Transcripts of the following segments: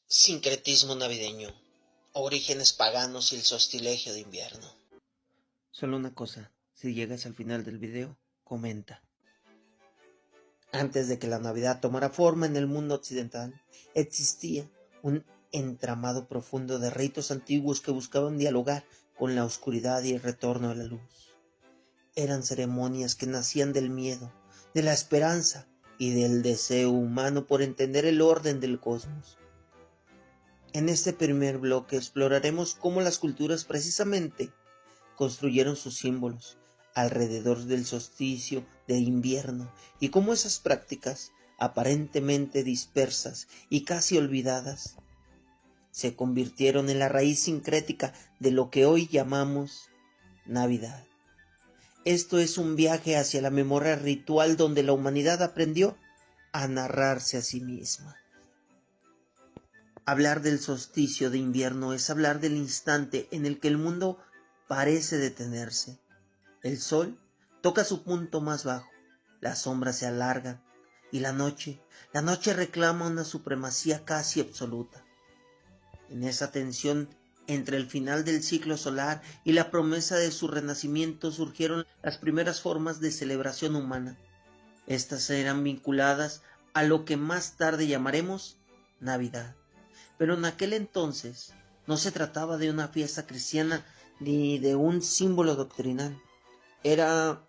Sincretismo navideño, orígenes paganos y el sortilegio de invierno. Solo una cosa, si llegas al final del video, comenta. Antes de que la Navidad tomara forma en el mundo occidental, existía un entramado profundo de ritos antiguos que buscaban dialogar con la oscuridad y el retorno de la luz. Eran ceremonias que nacían del miedo, de la esperanza y del deseo humano por entender el orden del cosmos. En este primer bloque exploraremos cómo las culturas precisamente construyeron sus símbolos alrededor del solsticio de invierno y cómo esas prácticas, aparentemente dispersas y casi olvidadas, se convirtieron en la raíz sincrética de lo que hoy llamamos Navidad. Esto es un viaje hacia la memoria ritual donde la humanidad aprendió a narrarse a sí misma. Hablar del solsticio de invierno es hablar del instante en el que el mundo parece detenerse. El sol toca su punto más bajo, las sombras se alargan y la noche reclama una supremacía casi absoluta. En esa tensión entre el final del ciclo solar y la promesa de su renacimiento surgieron las primeras formas de celebración humana. Estas eran vinculadas a lo que más tarde llamaremos Navidad. Pero en aquel entonces no se trataba de una fiesta cristiana ni de un símbolo doctrinal. Era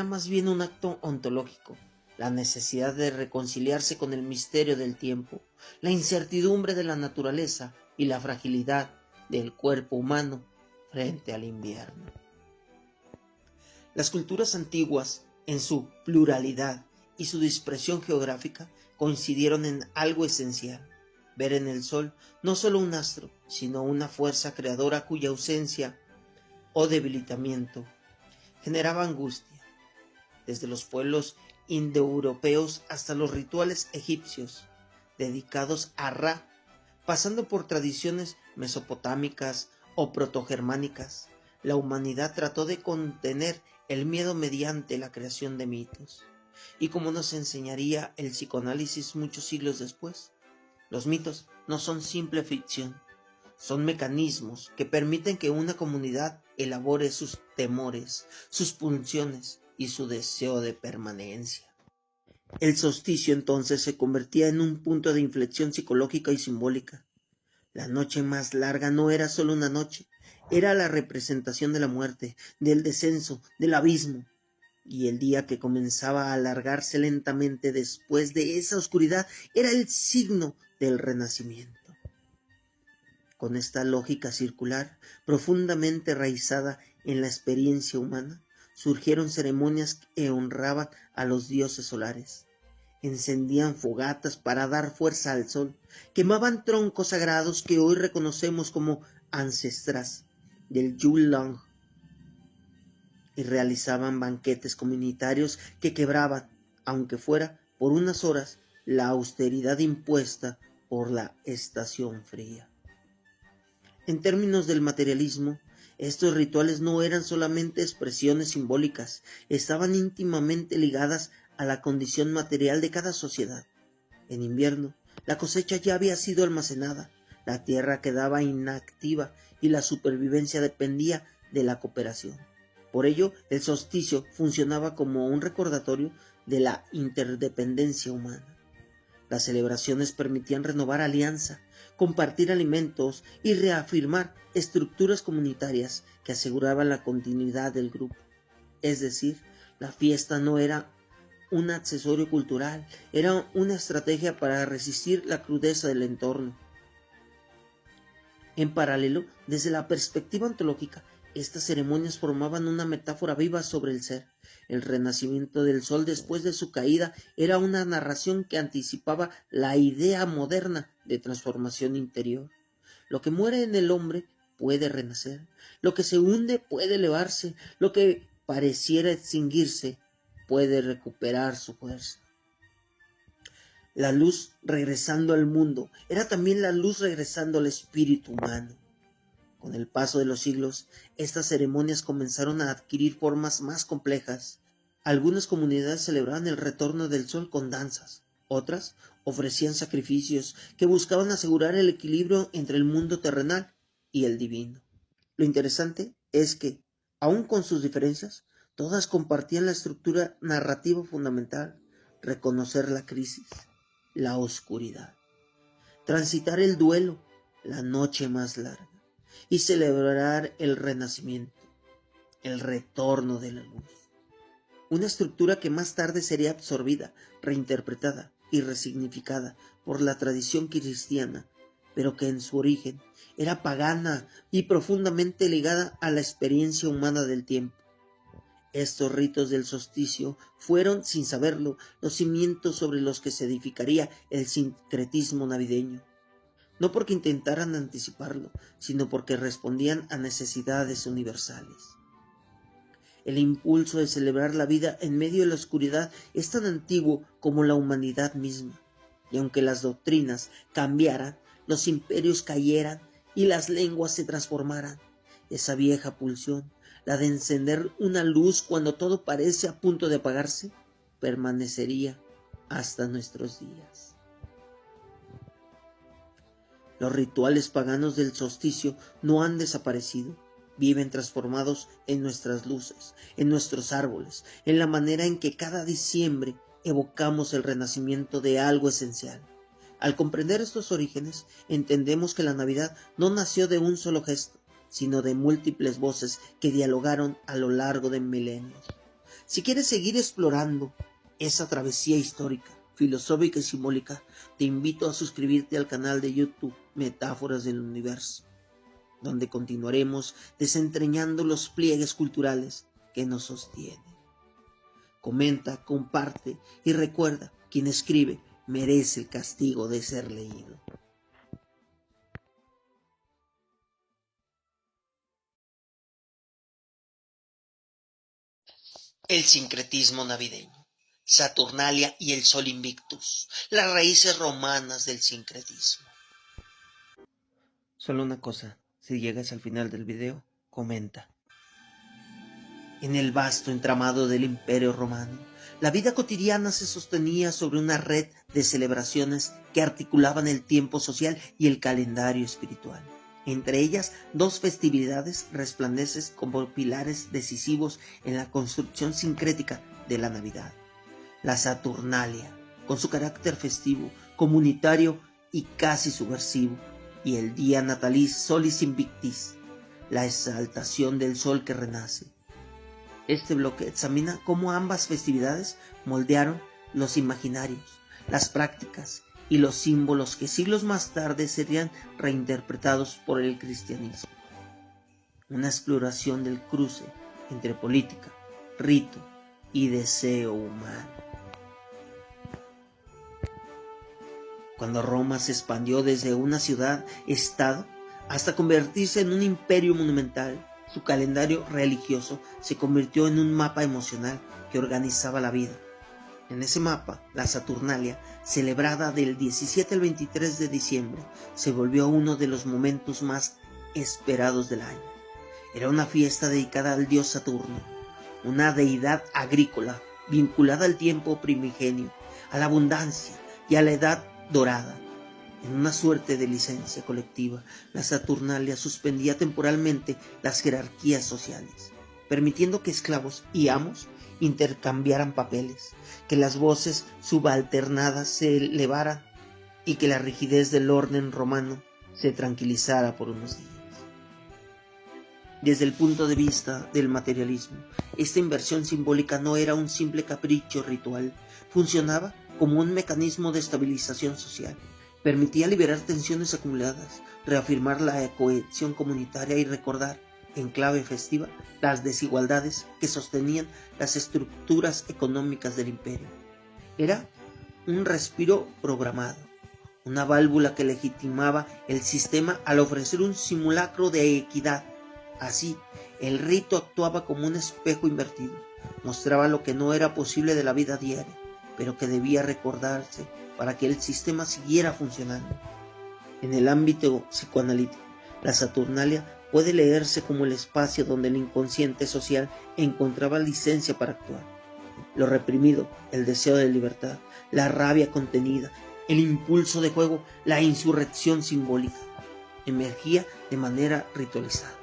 más bien un acto ontológico, la necesidad de reconciliarse con el misterio del tiempo, la incertidumbre de la naturaleza y la fragilidad del cuerpo humano frente al invierno. Las culturas antiguas, en su pluralidad y su dispersión geográfica, coincidieron en algo esencial: ver en el sol no solo un astro, sino una fuerza creadora cuya ausencia o debilitamiento generaba angustia. Desde los pueblos indoeuropeos hasta los rituales egipcios dedicados a Ra, pasando por tradiciones mesopotámicas o protogermánicas, la humanidad trató de contener el miedo mediante la creación de mitos. Y como nos enseñaría el psicoanálisis muchos siglos después, los mitos no son simple ficción, son mecanismos que permiten que una comunidad elabore sus temores, sus pulsiones y su deseo de permanencia. El solsticio entonces se convertía en un punto de inflexión psicológica y simbólica. La noche más larga no era solo una noche, era la representación de la muerte, del descenso, del abismo. Y el día que comenzaba a alargarse lentamente después de esa oscuridad era el signo del renacimiento. Con esta lógica circular, profundamente enraizada en la experiencia humana, surgieron ceremonias que honraban a los dioses solares. Encendían fogatas para dar fuerza al sol, quemaban troncos sagrados que hoy reconocemos como ancestras del Yule Log y realizaban banquetes comunitarios que quebraban, aunque fuera por unas horas, la austeridad impuesta por la estación fría. En términos del materialismo, estos rituales no eran solamente expresiones simbólicas, estaban íntimamente ligadas a la condición material de cada sociedad. En invierno, la cosecha ya había sido almacenada, la tierra quedaba inactiva y la supervivencia dependía de la cooperación. Por ello, el solsticio funcionaba como un recordatorio de la interdependencia humana. Las celebraciones permitían renovar alianza, compartir alimentos y reafirmar estructuras comunitarias que aseguraban la continuidad del grupo. Es decir, la fiesta no era un accesorio cultural, era una estrategia para resistir la crudeza del entorno. En paralelo, desde la perspectiva ontológica, estas ceremonias formaban una metáfora viva sobre el ser. El renacimiento del sol después de su caída era una narración que anticipaba la idea moderna de transformación interior. Lo que muere en el hombre puede renacer, lo que se hunde puede elevarse, lo que pareciera extinguirse puede recuperar su fuerza. La luz regresando al mundo era también la luz regresando al espíritu humano. Con el paso de los siglos, estas ceremonias comenzaron a adquirir formas más complejas. Algunas comunidades celebraban el retorno del sol con danzas, Otras ofrecían sacrificios que buscaban asegurar el equilibrio entre el mundo terrenal y el divino. Lo interesante es que, aun con sus diferencias, todas compartían la estructura narrativa fundamental: reconocer la crisis, la oscuridad, transitar el duelo, la noche más larga, y celebrar el renacimiento, el retorno de la luz. Una estructura que más tarde sería absorbida, reinterpretada y resignificada por la tradición cristiana, pero que en su origen era pagana y profundamente ligada a la experiencia humana del tiempo. Estos ritos del solsticio fueron, sin saberlo, los cimientos sobre los que se edificaría el sincretismo navideño, no porque intentaran anticiparlo, sino porque respondían a necesidades universales. El impulso de celebrar la vida en medio de la oscuridad es tan antiguo como la humanidad misma, y aunque las doctrinas cambiaran, los imperios cayeran y las lenguas se transformaran, esa vieja pulsión, la de encender una luz cuando todo parece a punto de apagarse, permanecería hasta nuestros días. Los rituales paganos del solsticio no han desaparecido. Viven transformados en nuestras luces, en nuestros árboles, en la manera en que cada diciembre evocamos el renacimiento de algo esencial. Al comprender estos orígenes, entendemos que la Navidad no nació de un solo gesto, sino de múltiples voces que dialogaron a lo largo de milenios. Si quieres seguir explorando esa travesía histórica, filosófica y simbólica, te invito a suscribirte al canal de YouTube Metáforas del Universo, donde continuaremos desentrañando los pliegues culturales que nos sostienen. Comenta, comparte y recuerda, quien escribe merece el castigo de ser leído. El sincretismo navideño, Saturnalia y el Sol Invictus, las raíces romanas del sincretismo. Solo una cosa, si llegas al final del video, comenta. En el vasto entramado del Imperio Romano, la vida cotidiana se sostenía sobre una red de celebraciones que articulaban el tiempo social y el calendario espiritual. Entre ellas, dos festividades resplandecen como pilares decisivos en la construcción sincrética de la Navidad. La Saturnalia, con su carácter festivo, comunitario y casi subversivo, y el día natalis Solis Invictis, la exaltación del sol que renace. Este bloque examina cómo ambas festividades moldearon los imaginarios, las prácticas y los símbolos que siglos más tarde serían reinterpretados por el cristianismo. Una exploración del cruce entre política, rito y deseo humano. Cuando Roma se expandió desde una ciudad-estado hasta convertirse en un imperio monumental, su calendario religioso se convirtió en un mapa emocional que organizaba la vida. En ese mapa, la Saturnalia, celebrada del 17 al 23 de diciembre, se volvió uno de los momentos más esperados del año. Era una fiesta dedicada al dios Saturno, una deidad agrícola vinculada al tiempo primigenio, a la abundancia y a la edad dorada. En una suerte de licencia colectiva, la Saturnalia suspendía temporalmente las jerarquías sociales, permitiendo que esclavos y amos intercambiaran papeles, que las voces subalternadas se elevaran y que la rigidez del orden romano se tranquilizara por unos días. Desde el punto de vista del materialismo, esta inversión simbólica no era un simple capricho ritual, funcionaba como un mecanismo de estabilización social. Permitía liberar tensiones acumuladas, reafirmar la cohesión comunitaria y recordar, en clave festiva, las desigualdades que sostenían las estructuras económicas del imperio. Era un respiro programado, una válvula que legitimaba el sistema al ofrecer un simulacro de equidad. Así, el rito actuaba como un espejo invertido, mostraba lo que no era posible de la vida diaria, pero que debía recordarse para que el sistema siguiera funcionando. En el ámbito psicoanalítico, la Saturnalia puede leerse como el espacio donde el inconsciente social encontraba licencia para actuar. Lo reprimido, el deseo de libertad, la rabia contenida, el impulso de juego, la insurrección simbólica, emergía de manera ritualizada.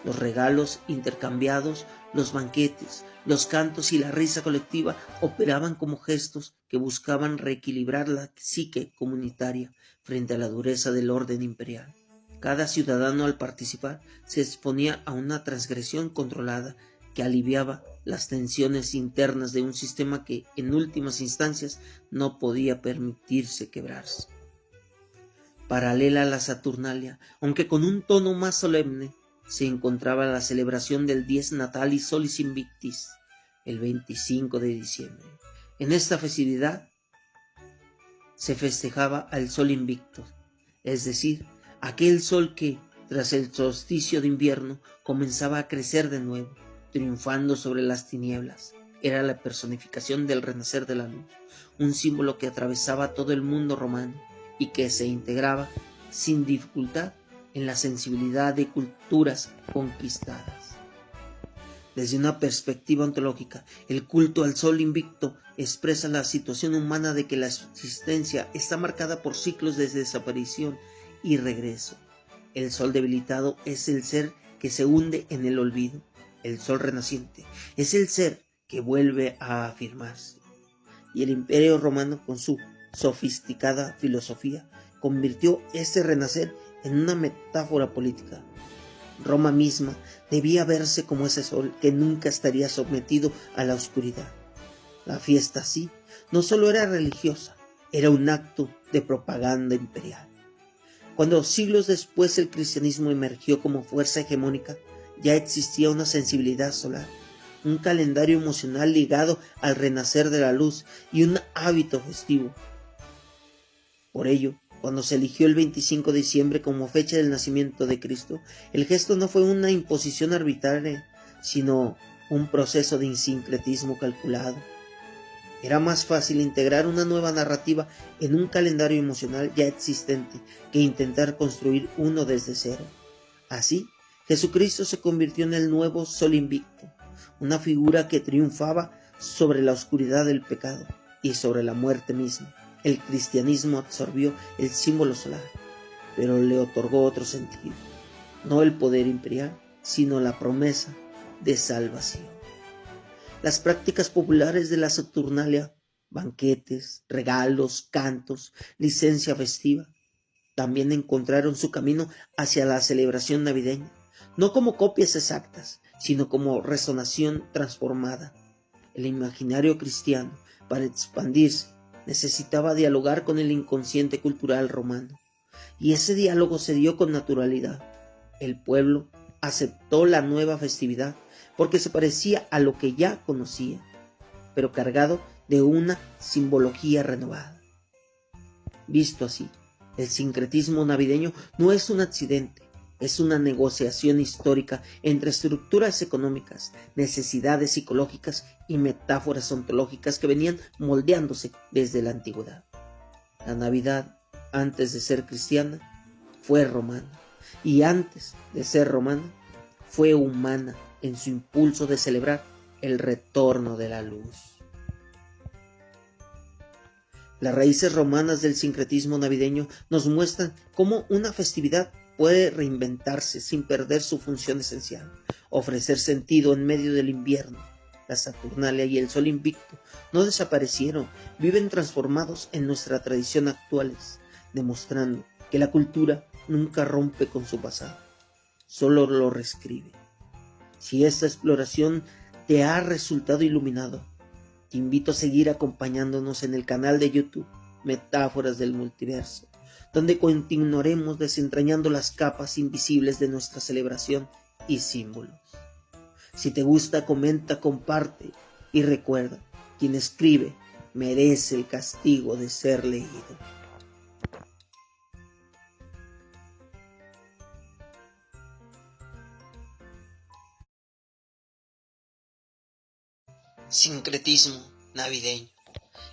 Los regalos intercambiados, los banquetes, los cantos y la risa colectiva operaban como gestos que buscaban reequilibrar la psique comunitaria frente a la dureza del orden imperial. Cada ciudadano al participar se exponía a una transgresión controlada que aliviaba las tensiones internas de un sistema que en últimas instancias no podía permitirse quebrarse. Paralela a la Saturnalia, aunque con un tono más solemne, se encontraba la celebración del Dies Natalis Solis Invictis, el 25 de diciembre. En esta festividad se festejaba al sol invicto, es decir, aquel sol que, tras el solsticio de invierno, comenzaba a crecer de nuevo, triunfando sobre las tinieblas. Era la personificación del renacer de la luz, un símbolo que atravesaba todo el mundo romano y que se integraba sin dificultad en la sensibilidad de culturas conquistadas. Desde una perspectiva ontológica, el culto al sol invicto expresa la situación humana de que la existencia está marcada por ciclos de desaparición y regreso. El sol debilitado es el ser que se hunde en el olvido. El sol renaciente es el ser que vuelve a afirmarse. Y el Imperio Romano, con su sofisticada filosofía, convirtió este renacer en una metáfora política. Roma misma debía verse como ese sol que nunca estaría sometido a la oscuridad. La fiesta así no solo era religiosa, era un acto de propaganda imperial. Cuando siglos después el cristianismo emergió como fuerza hegemónica, ya existía una sensibilidad solar, un calendario emocional ligado al renacer de la luz y un hábito festivo. Por ello, cuando se eligió el 25 de diciembre como fecha del nacimiento de Cristo, el gesto no fue una imposición arbitraria, sino un proceso de sincretismo calculado. Era más fácil integrar una nueva narrativa en un calendario emocional ya existente que intentar construir uno desde cero. Así, Jesucristo se convirtió en el nuevo sol invicto, una figura que triunfaba sobre la oscuridad del pecado y sobre la muerte misma. El cristianismo absorbió el símbolo solar, pero le otorgó otro sentido, no el poder imperial, sino la promesa de salvación. Las prácticas populares de la Saturnalia, banquetes, regalos, cantos, licencia festiva, también encontraron su camino hacia la celebración navideña, no como copias exactas, sino como resonación transformada. El imaginario cristiano, para expandirse, necesitaba dialogar con el inconsciente cultural romano, y ese diálogo se dio con naturalidad. El pueblo aceptó la nueva festividad porque se parecía a lo que ya conocía, pero cargado de una simbología renovada. Visto así, el sincretismo navideño no es un accidente, es una negociación histórica entre estructuras económicas, necesidades psicológicas y metáforas ontológicas que venían moldeándose desde la antigüedad. La Navidad, antes de ser cristiana, fue romana, y antes de ser romana, fue humana en su impulso de celebrar el retorno de la luz. Las raíces romanas del sincretismo navideño nos muestran cómo una festividad puede reinventarse sin perder su función esencial, ofrecer sentido en medio del invierno. La Saturnalia y el sol invicto no desaparecieron, viven transformados en nuestra tradición actuales, demostrando que la cultura nunca rompe con su pasado, solo lo reescribe. Si esta exploración te ha resultado iluminado, te invito a seguir acompañándonos en el canal de YouTube Metáforas del Multiverso, donde continuaremos desentrañando las capas invisibles de nuestra celebración y símbolos. Si te gusta, comenta, comparte y recuerda, quien escribe merece el castigo de ser leído. Sincretismo navideño.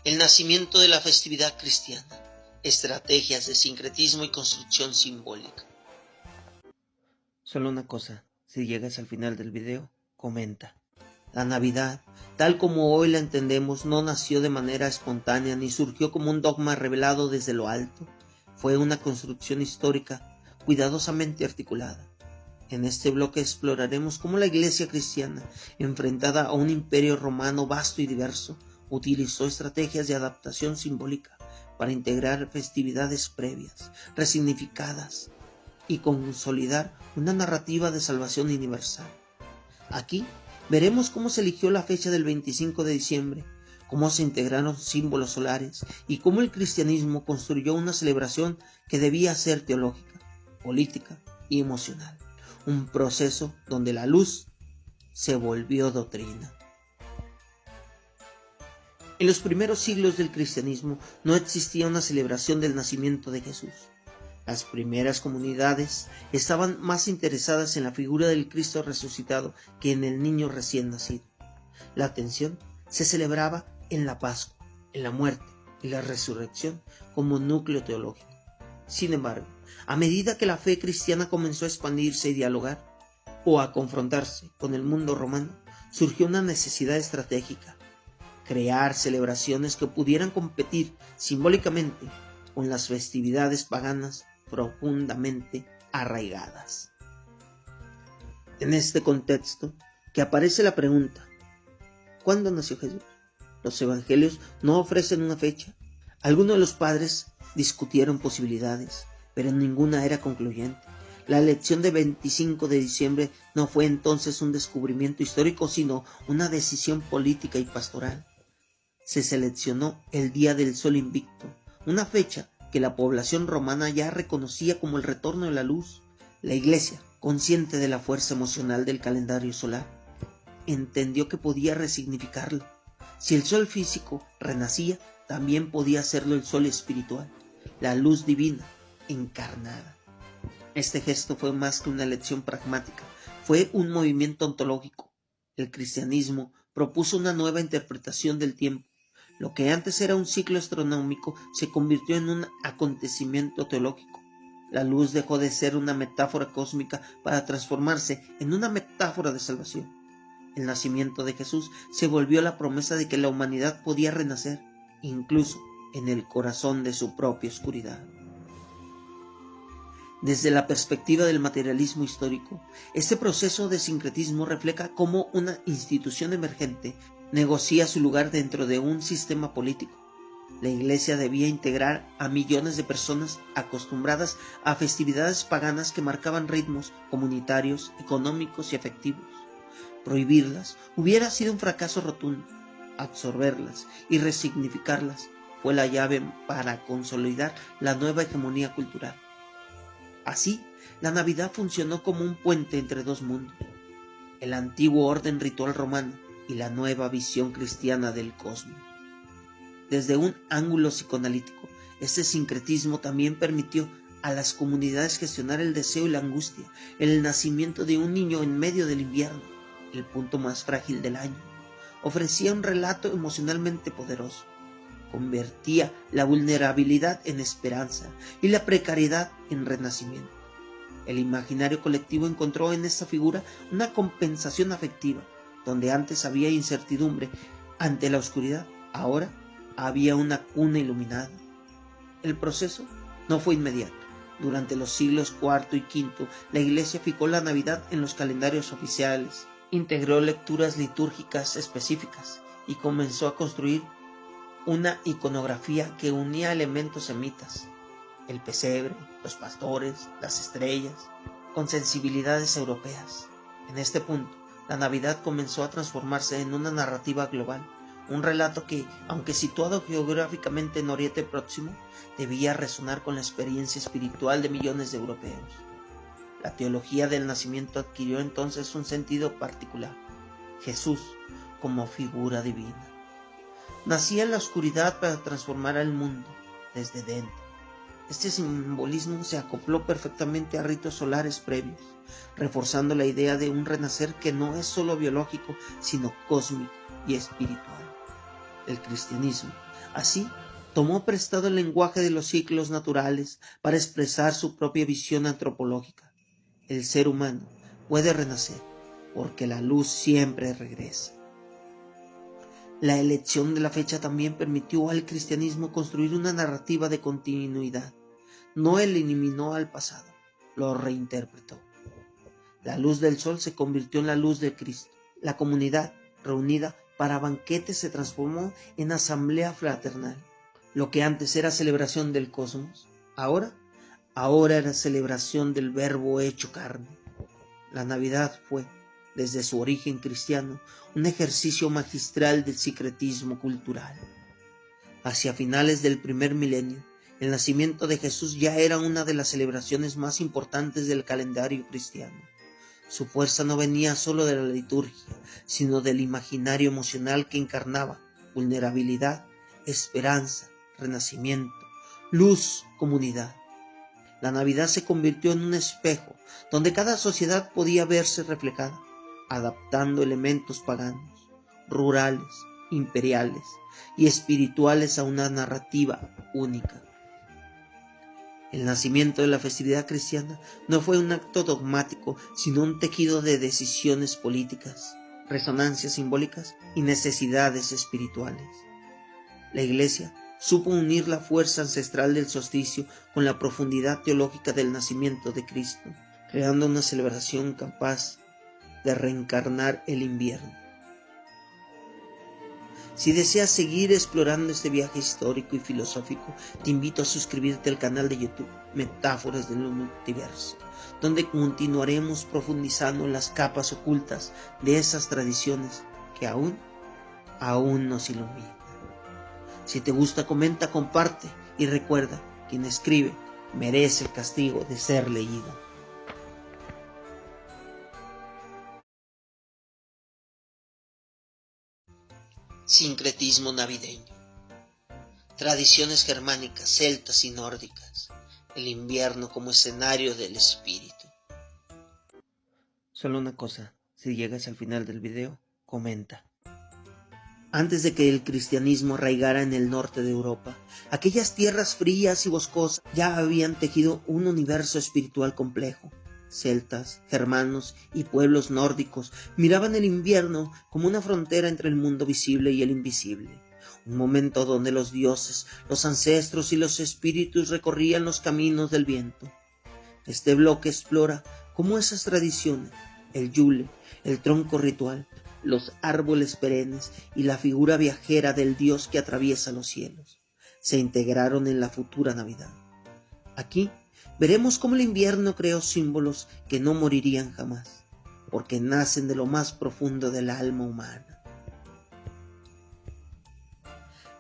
El nacimiento de la festividad cristiana. Estrategias de sincretismo y construcción simbólica. Solo una cosa, si llegas al final del video, comenta. La Navidad, tal como hoy la entendemos, no nació de manera espontánea ni surgió como un dogma revelado desde lo alto. Fue una construcción histórica cuidadosamente articulada. En este bloque exploraremos cómo la Iglesia cristiana, enfrentada a un imperio romano vasto y diverso, utilizó estrategias de adaptación simbólica para integrar festividades previas, resignificadas y consolidar una narrativa de salvación universal. Aquí veremos cómo se eligió la fecha del 25 de diciembre, cómo se integraron símbolos solares y cómo el cristianismo construyó una celebración que debía ser teológica, política y emocional. Un proceso donde la luz se volvió doctrina. En los primeros siglos del cristianismo no existía una celebración del nacimiento de Jesús. Las primeras comunidades estaban más interesadas en la figura del Cristo resucitado que en el niño recién nacido. La atención se celebraba en la Pascua, en la muerte y la resurrección como núcleo teológico. Sin embargo, a medida que la fe cristiana comenzó a expandirse y dialogar, o a confrontarse con el mundo romano, surgió una necesidad estratégica: crear celebraciones que pudieran competir simbólicamente con las festividades paganas profundamente arraigadas. En este contexto que aparece la pregunta: ¿cuándo nació Jesús? Los evangelios no ofrecen una fecha. Algunos de los padres discutieron posibilidades, pero ninguna era concluyente. La elección de 25 de diciembre no fue entonces un descubrimiento histórico, sino una decisión política y pastoral. Se seleccionó el Día del Sol Invicto, una fecha que la población romana ya reconocía como el retorno de la luz. La Iglesia, consciente de la fuerza emocional del calendario solar, entendió que podía resignificarlo. Si el sol físico renacía, también podía hacerlo el sol espiritual, la luz divina encarnada. Este gesto fue más que una elección pragmática, fue un movimiento ontológico. El cristianismo propuso una nueva interpretación del tiempo. Lo que antes era un ciclo astronómico se convirtió en un acontecimiento teológico. La luz dejó de ser una metáfora cósmica para transformarse en una metáfora de salvación. El nacimiento de Jesús se volvió la promesa de que la humanidad podía renacer, incluso en el corazón de su propia oscuridad. Desde la perspectiva del materialismo histórico, este proceso de sincretismo refleja cómo una institución emergente negocia su lugar dentro de un sistema político. La Iglesia debía integrar a millones de personas acostumbradas a festividades paganas que marcaban ritmos comunitarios, económicos y afectivos. Prohibirlas hubiera sido un fracaso rotundo. Absorberlas y resignificarlas fue la llave para consolidar la nueva hegemonía cultural. Así, la Navidad funcionó como un puente entre dos mundos: el antiguo orden ritual romano y la nueva visión cristiana del cosmos. Desde un ángulo psicoanalítico, este sincretismo también permitió a las comunidades gestionar el deseo y la angustia, el nacimiento de un niño en medio del invierno, el punto más frágil del año. Ofrecía un relato emocionalmente poderoso. Convertía la vulnerabilidad en esperanza y la precariedad en renacimiento. El imaginario colectivo encontró en esta figura una compensación afectiva. Donde antes había incertidumbre ante la oscuridad, ahora había una cuna iluminada. El proceso no fue inmediato. Durante los siglos IV y V, la Iglesia fijó la Navidad en los calendarios oficiales, integró lecturas litúrgicas específicas y comenzó a construir una iconografía que unía elementos semitas: el pesebre, los pastores, las estrellas, con sensibilidades europeas. En este punto, la Navidad comenzó a transformarse en una narrativa global, un relato que, aunque situado geográficamente en Oriente Próximo, debía resonar con la experiencia espiritual de millones de europeos. La teología del nacimiento adquirió entonces un sentido particular: Jesús como figura divina. Nacía en la oscuridad para transformar al mundo desde dentro. Este simbolismo se acopló perfectamente a ritos solares previos, reforzando la idea de un renacer que no es solo biológico, sino cósmico y espiritual. El cristianismo, así, tomó prestado el lenguaje de los ciclos naturales para expresar su propia visión antropológica. El ser humano puede renacer porque la luz siempre regresa. La elección de la fecha también permitió al cristianismo construir una narrativa de continuidad. No eliminó al pasado, lo reinterpretó. La luz del sol se convirtió en la luz de Cristo. La comunidad, reunida para banquetes, se transformó en asamblea fraternal. Lo que antes era celebración del cosmos, ahora era celebración del Verbo hecho carne. La Navidad fue, desde su origen cristiano, un ejercicio magistral del sincretismo cultural. Hacia finales del primer milenio, el nacimiento de Jesús ya era una de las celebraciones más importantes del calendario cristiano. Su fuerza no venía solo de la liturgia, sino del imaginario emocional que encarnaba vulnerabilidad, esperanza, renacimiento, luz, comunidad. La Navidad se convirtió en un espejo donde cada sociedad podía verse reflejada, adaptando elementos paganos, rurales, imperiales y espirituales a una narrativa única. El nacimiento de la festividad cristiana no fue un acto dogmático, sino un tejido de decisiones políticas, resonancias simbólicas y necesidades espirituales. La Iglesia supo unir la fuerza ancestral del solsticio con la profundidad teológica del nacimiento de Cristo, creando una celebración capaz de reencarnar el invierno. Si deseas seguir explorando este viaje histórico y filosófico, te invito a suscribirte al canal de YouTube Metáforas del Multiverso, donde continuaremos profundizando en las capas ocultas de esas tradiciones que aún nos iluminan. Si te gusta, comenta, comparte y recuerda, quien escribe merece el castigo de ser leído. Sincretismo navideño. Tradiciones germánicas, celtas y nórdicas. El invierno como escenario del espíritu. Solo una cosa, si llegas al final del video, comenta. Antes de que el cristianismo arraigara en el norte de Europa, aquellas tierras frías y boscosas ya habían tejido un universo espiritual complejo. Celtas, germanos y pueblos nórdicos miraban el invierno como una frontera entre el mundo visible y el invisible, un momento donde los dioses, los ancestros y los espíritus recorrían los caminos del viento. Este bloque explora cómo esas tradiciones, el yule, el tronco ritual, los árboles perennes y la figura viajera del dios que atraviesa los cielos, se integraron en la futura Navidad. Aquí veremos cómo el invierno creó símbolos que no morirían jamás, porque nacen de lo más profundo del alma humana.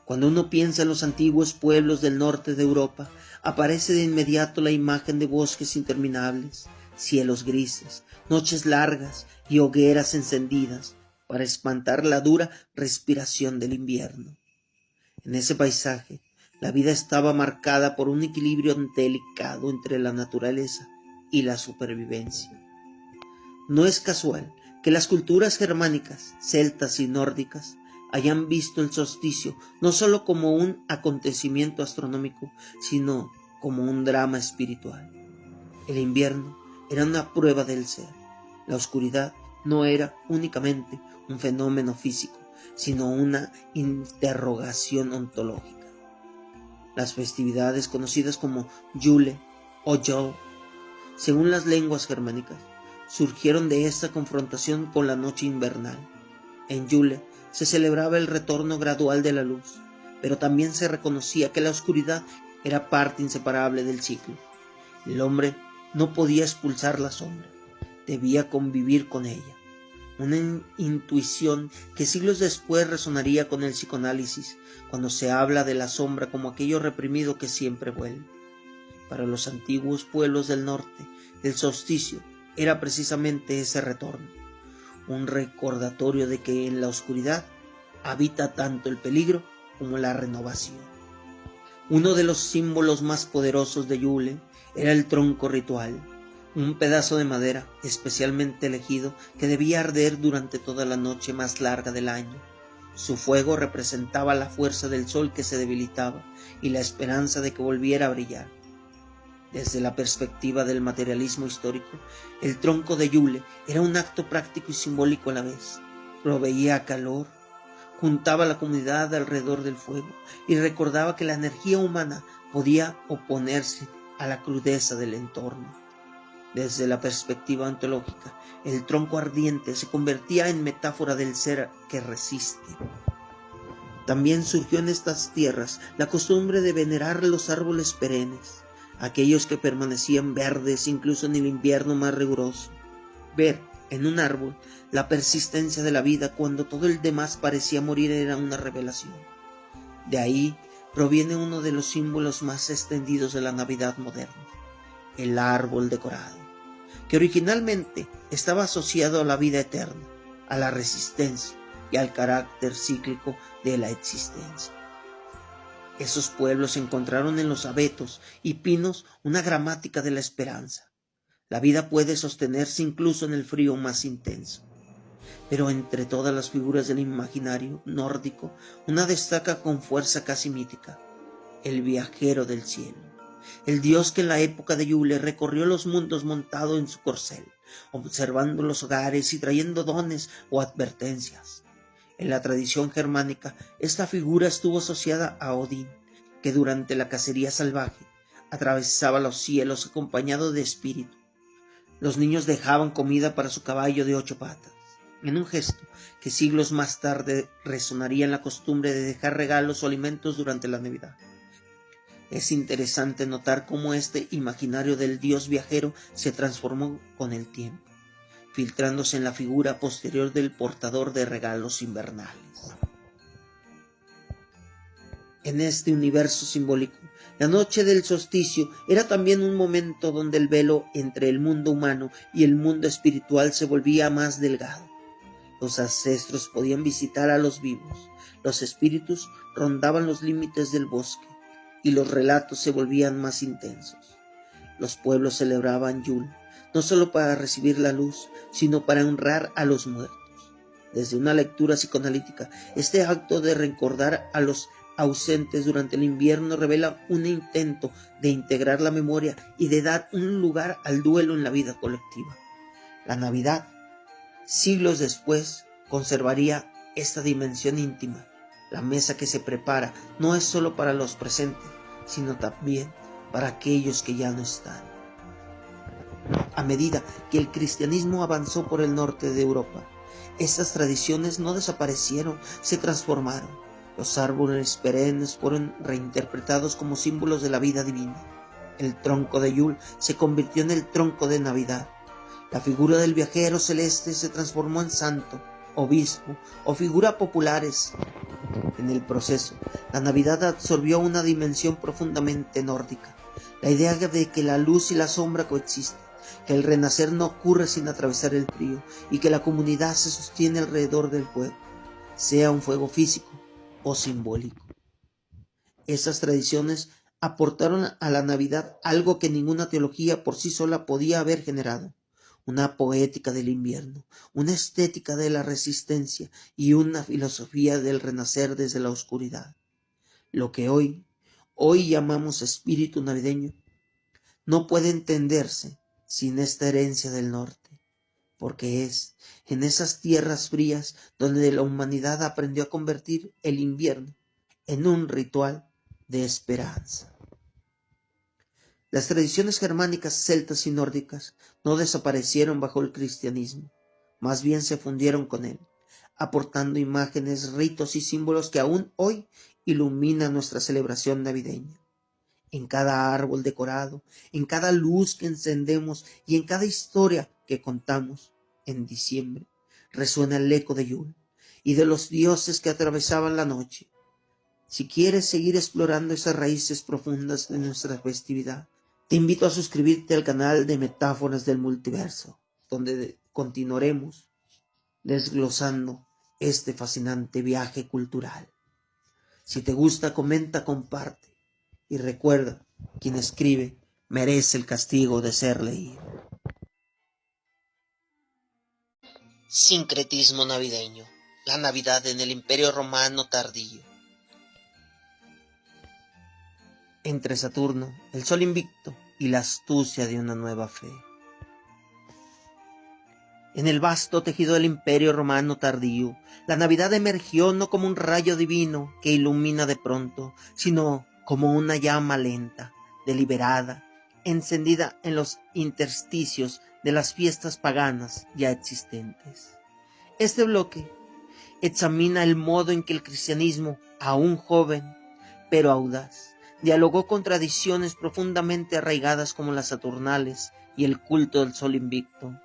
Cuando uno piensa en los antiguos pueblos del norte de Europa, aparece de inmediato la imagen de bosques interminables, cielos grises, noches largas y hogueras encendidas para espantar la dura respiración del invierno. En ese paisaje, la vida estaba marcada por un equilibrio delicado entre la naturaleza y la supervivencia. No es casual que las culturas germánicas, celtas y nórdicas hayan visto el solsticio no solo como un acontecimiento astronómico, sino como un drama espiritual. El invierno era una prueba del ser. La oscuridad no era únicamente un fenómeno físico, sino una interrogación ontológica. Las festividades conocidas como Yule o Yule, según las lenguas germánicas, surgieron de esta confrontación con la noche invernal. En Yule se celebraba el retorno gradual de la luz, pero también se reconocía que la oscuridad era parte inseparable del ciclo. El hombre no podía expulsar la sombra, debía convivir con ella. Una intuición que siglos después resonaría con el psicoanálisis cuando se habla de la sombra como aquello reprimido que siempre vuelve. Para los antiguos pueblos del norte, el solsticio era precisamente ese retorno, un recordatorio de que en la oscuridad habita tanto el peligro como la renovación. Uno de los símbolos más poderosos de Yule era el tronco ritual, un pedazo de madera especialmente elegido que debía arder durante toda la noche más larga del año. Su fuego representaba la fuerza del sol que se debilitaba y la esperanza de que volviera a brillar. Desde la perspectiva del materialismo histórico, el tronco de Yule era un acto práctico y simbólico a la vez. Proveía calor, juntaba a la comunidad alrededor del fuego y recordaba que la energía humana podía oponerse a la crudeza del entorno. Desde la perspectiva ontológica, el tronco ardiente se convertía en metáfora del ser que resiste. También surgió en estas tierras la costumbre de venerar los árboles perennes, aquellos que permanecían verdes incluso en el invierno más riguroso. Ver en un árbol la persistencia de la vida cuando todo el demás parecía morir era una revelación. De ahí proviene uno de los símbolos más extendidos de la Navidad moderna, el árbol decorado, que originalmente estaba asociado a la vida eterna, a la resistencia y al carácter cíclico de la existencia. Esos pueblos encontraron en los abetos y pinos una gramática de la esperanza. La vida puede sostenerse incluso en el frío más intenso. Pero entre todas las figuras del imaginario nórdico, una destaca con fuerza casi mítica: el viajero del cielo, el dios que en la época de Yule recorrió los mundos montado en su corcel, observando los hogares y trayendo dones o advertencias. En la tradición germánica, esta figura estuvo asociada a Odín, que durante la cacería salvaje atravesaba los cielos acompañado de espíritu. Los niños dejaban comida para su caballo de 8 patas, en un gesto que siglos más tarde resonaría en la costumbre de dejar regalos o alimentos durante la Navidad. Es interesante notar cómo este imaginario del dios viajero se transformó con el tiempo, filtrándose en la figura posterior del portador de regalos invernales. En este universo simbólico, la noche del solsticio era también un momento donde el velo entre el mundo humano y el mundo espiritual se volvía más delgado. Los ancestros podían visitar a los vivos, los espíritus rondaban los límites del bosque y los relatos se volvían más intensos. Los pueblos celebraban Yule, no solo para recibir la luz, sino para honrar a los muertos. Desde una lectura psicoanalítica, este acto de recordar a los ausentes durante el invierno revela un intento de integrar la memoria y de dar un lugar al duelo en la vida colectiva. La Navidad, siglos después, conservaría esta dimensión íntima. La mesa que se prepara no es solo para los presentes, sino también para aquellos que ya no están. A medida que el cristianismo avanzó por el norte de Europa, estas tradiciones no desaparecieron, se transformaron. Los árboles perennes fueron reinterpretados como símbolos de la vida divina. El tronco de Yule se convirtió en el tronco de Navidad. La figura del viajero celeste se transformó en santo, obispo o figura populares. En el proceso, la Navidad absorbió una dimensión profundamente nórdica, la idea de que la luz y la sombra coexisten, que el renacer no ocurre sin atravesar el frío y que la comunidad se sostiene alrededor del fuego, sea un fuego físico o simbólico. Estas tradiciones aportaron a la Navidad algo que ninguna teología por sí sola podía haber generado: una poética del invierno, una estética de la resistencia y una filosofía del renacer desde la oscuridad. Lo que hoy llamamos espíritu navideño no puede entenderse sin esta herencia del norte, porque es en esas tierras frías donde la humanidad aprendió a convertir el invierno en un ritual de esperanza. Las tradiciones germánicas, celtas y nórdicas no desaparecieron bajo el cristianismo, más bien se fundieron con él, aportando imágenes, ritos y símbolos que aún hoy iluminan nuestra celebración navideña. En cada árbol decorado, en cada luz que encendemos y en cada historia que contamos en diciembre, resuena el eco de Yule y de los dioses que atravesaban la noche. Si quieres seguir explorando esas raíces profundas de nuestra festividad, te invito a suscribirte al canal de Metáforas del Multiverso, donde continuaremos desglosando este fascinante viaje cultural. Si te gusta, comenta, comparte. Y recuerda, quien escribe merece el castigo de ser leído. Sincretismo navideño. La Navidad en el Imperio Romano tardío. Entre Saturno, el Sol invicto y la astucia de una nueva fe. En el vasto tejido del Imperio Romano tardío, la Navidad emergió no como un rayo divino que ilumina de pronto, sino como una llama lenta, deliberada, encendida en los intersticios de las fiestas paganas ya existentes. Este bloque examina el modo en que el cristianismo, aún joven, pero audaz, dialogó con tradiciones profundamente arraigadas como las Saturnales y el culto del sol invicto.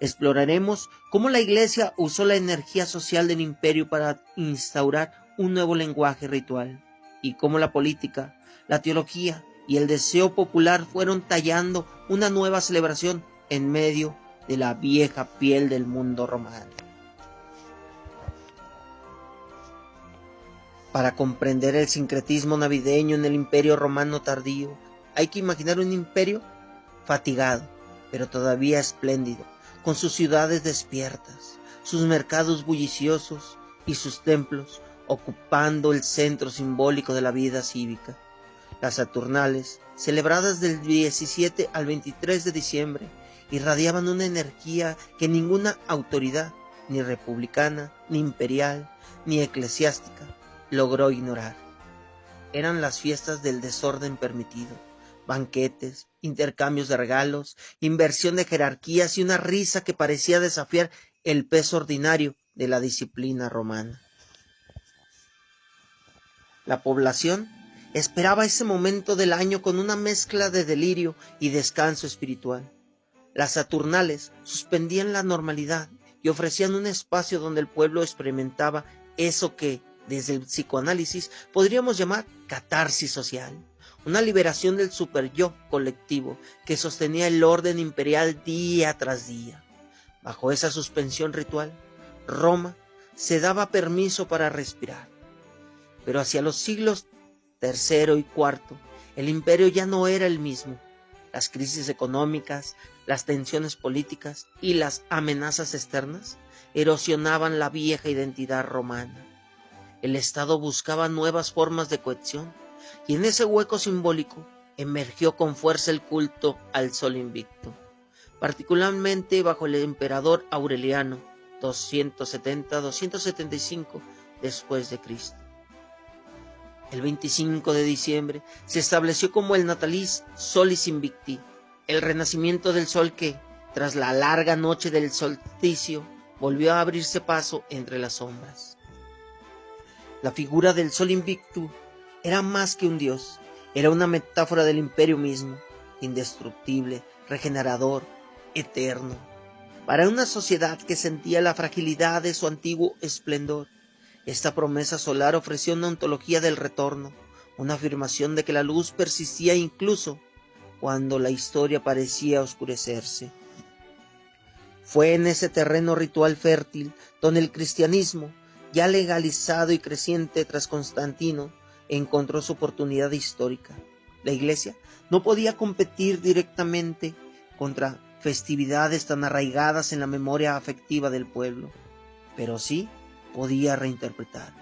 Exploraremos cómo la Iglesia usó la energía social del imperio para instaurar un nuevo lenguaje ritual, y cómo la política, la teología y el deseo popular fueron tallando una nueva celebración en medio de la vieja piel del mundo romano. Para comprender el sincretismo navideño en el Imperio Romano tardío, hay que imaginar un imperio fatigado, pero todavía espléndido, con sus ciudades despiertas, sus mercados bulliciosos y sus templos ocupando el centro simbólico de la vida cívica. Las Saturnales, celebradas del 17 al 23 de diciembre, irradiaban una energía que ninguna autoridad, ni republicana, ni imperial, ni eclesiástica, logró ignorar. Eran las fiestas del desorden permitido, banquetes, intercambios de regalos, inversión de jerarquías y una risa que parecía desafiar el peso ordinario de la disciplina romana. La población esperaba ese momento del año con una mezcla de delirio y descanso espiritual. Las Saturnales suspendían la normalidad y ofrecían un espacio donde el pueblo experimentaba eso que, desde el psicoanálisis, podríamos llamar catarsis social, una liberación del superyo colectivo que sostenía el orden imperial día tras día. Bajo esa suspensión ritual, Roma se daba permiso para respirar. Pero hacia los siglos III y IV, el imperio ya no era el mismo. Las crisis económicas, las tensiones políticas y las amenazas externas erosionaban la vieja identidad romana. El Estado buscaba nuevas formas de cohesión, y en ese hueco simbólico emergió con fuerza el culto al sol invicto, particularmente bajo el emperador Aureliano, 270-275 después de Cristo. El 25 de diciembre se estableció como el Natalis Solis Invicti, el renacimiento del sol que, tras la larga noche del solsticio, volvió a abrirse paso entre las sombras. La figura del sol invicto era más que un dios, era una metáfora del imperio mismo, indestructible, regenerador, eterno. Para una sociedad que sentía la fragilidad de su antiguo esplendor, esta promesa solar ofreció una ontología del retorno, una afirmación de que la luz persistía incluso cuando la historia parecía oscurecerse. Fue en ese terreno ritual fértil donde el cristianismo, ya legalizado y creciente tras Constantino, encontró su oportunidad histórica. La Iglesia no podía competir directamente contra festividades tan arraigadas en la memoria afectiva del pueblo, pero sí podía reinterpretar.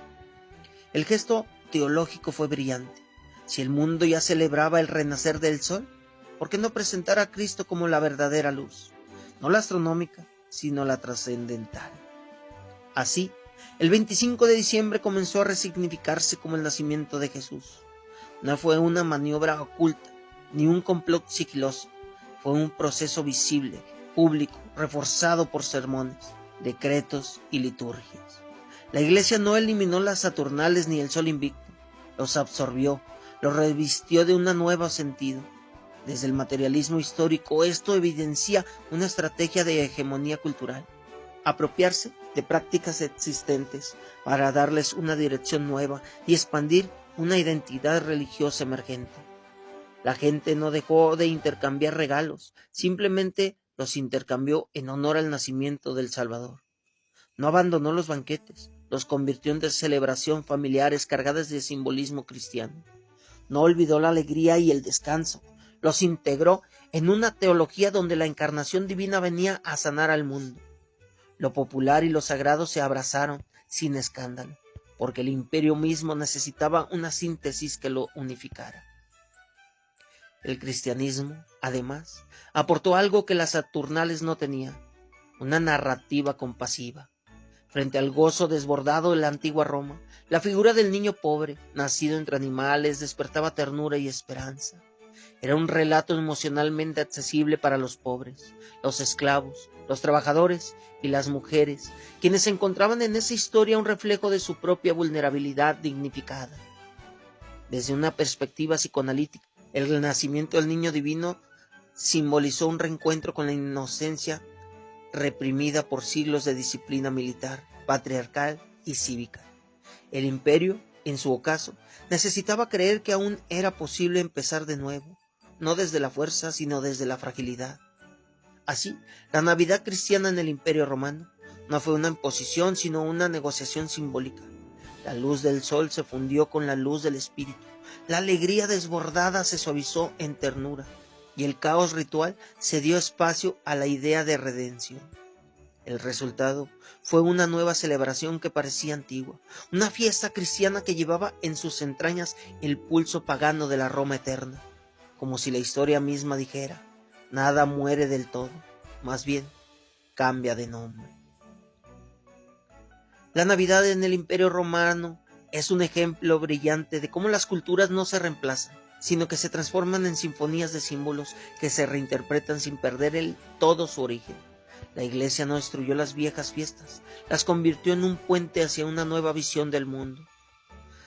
El gesto teológico fue brillante. Si el mundo ya celebraba el renacer del sol, ¿por qué no presentar a Cristo como la verdadera luz? No la astronómica, sino la trascendental. Así, el 25 de diciembre comenzó a resignificarse como el nacimiento de Jesús. No fue una maniobra oculta, ni un complot sigiloso. Fue un proceso visible, público, reforzado por sermones, decretos y liturgias. La Iglesia no eliminó las Saturnales ni el sol invicto. Los absorbió, los revistió de un nuevo sentido. Desde el materialismo histórico, esto evidencia una estrategia de hegemonía cultural. Apropiarse de prácticas existentes para darles una dirección nueva y expandir una identidad religiosa emergente. La gente no dejó de intercambiar regalos, simplemente los intercambió en honor al nacimiento del Salvador. No abandonó los banquetes, los convirtió en celebración familiares cargadas de simbolismo cristiano. No olvidó la alegría y el descanso, los integró en una teología donde la encarnación divina venía a sanar al mundo. Lo popular y lo sagrado se abrazaron sin escándalo, porque el imperio mismo necesitaba una síntesis que lo unificara. El cristianismo, además, aportó algo que las Saturnales no tenían: una narrativa compasiva. Frente al gozo desbordado de la antigua Roma, la figura del niño pobre, nacido entre animales, despertaba ternura y esperanza. Era un relato emocionalmente accesible para los pobres, los esclavos, los trabajadores y las mujeres, quienes encontraban en esa historia un reflejo de su propia vulnerabilidad dignificada. Desde una perspectiva psicoanalítica, el nacimiento del niño divino simbolizó un reencuentro con la inocencia reprimida por siglos de disciplina militar, patriarcal y cívica. El imperio, en su ocaso, necesitaba creer que aún era posible empezar de nuevo, no desde la fuerza, sino desde la fragilidad. Así, la Navidad cristiana en el Imperio Romano no fue una imposición, sino una negociación simbólica. La luz del sol se fundió con la luz del espíritu, la alegría desbordada se suavizó en ternura, y el caos ritual se dio espacio a la idea de redención. El resultado fue una nueva celebración que parecía antigua, una fiesta cristiana que llevaba en sus entrañas el pulso pagano de la Roma eterna, como si la historia misma dijera: nada muere del todo, más bien cambia de nombre. La Navidad en el Imperio Romano es un ejemplo brillante de cómo las culturas no se reemplazan, sino que se transforman en sinfonías de símbolos que se reinterpretan sin perder todo su origen. La Iglesia no destruyó las viejas fiestas, las convirtió en un puente hacia una nueva visión del mundo.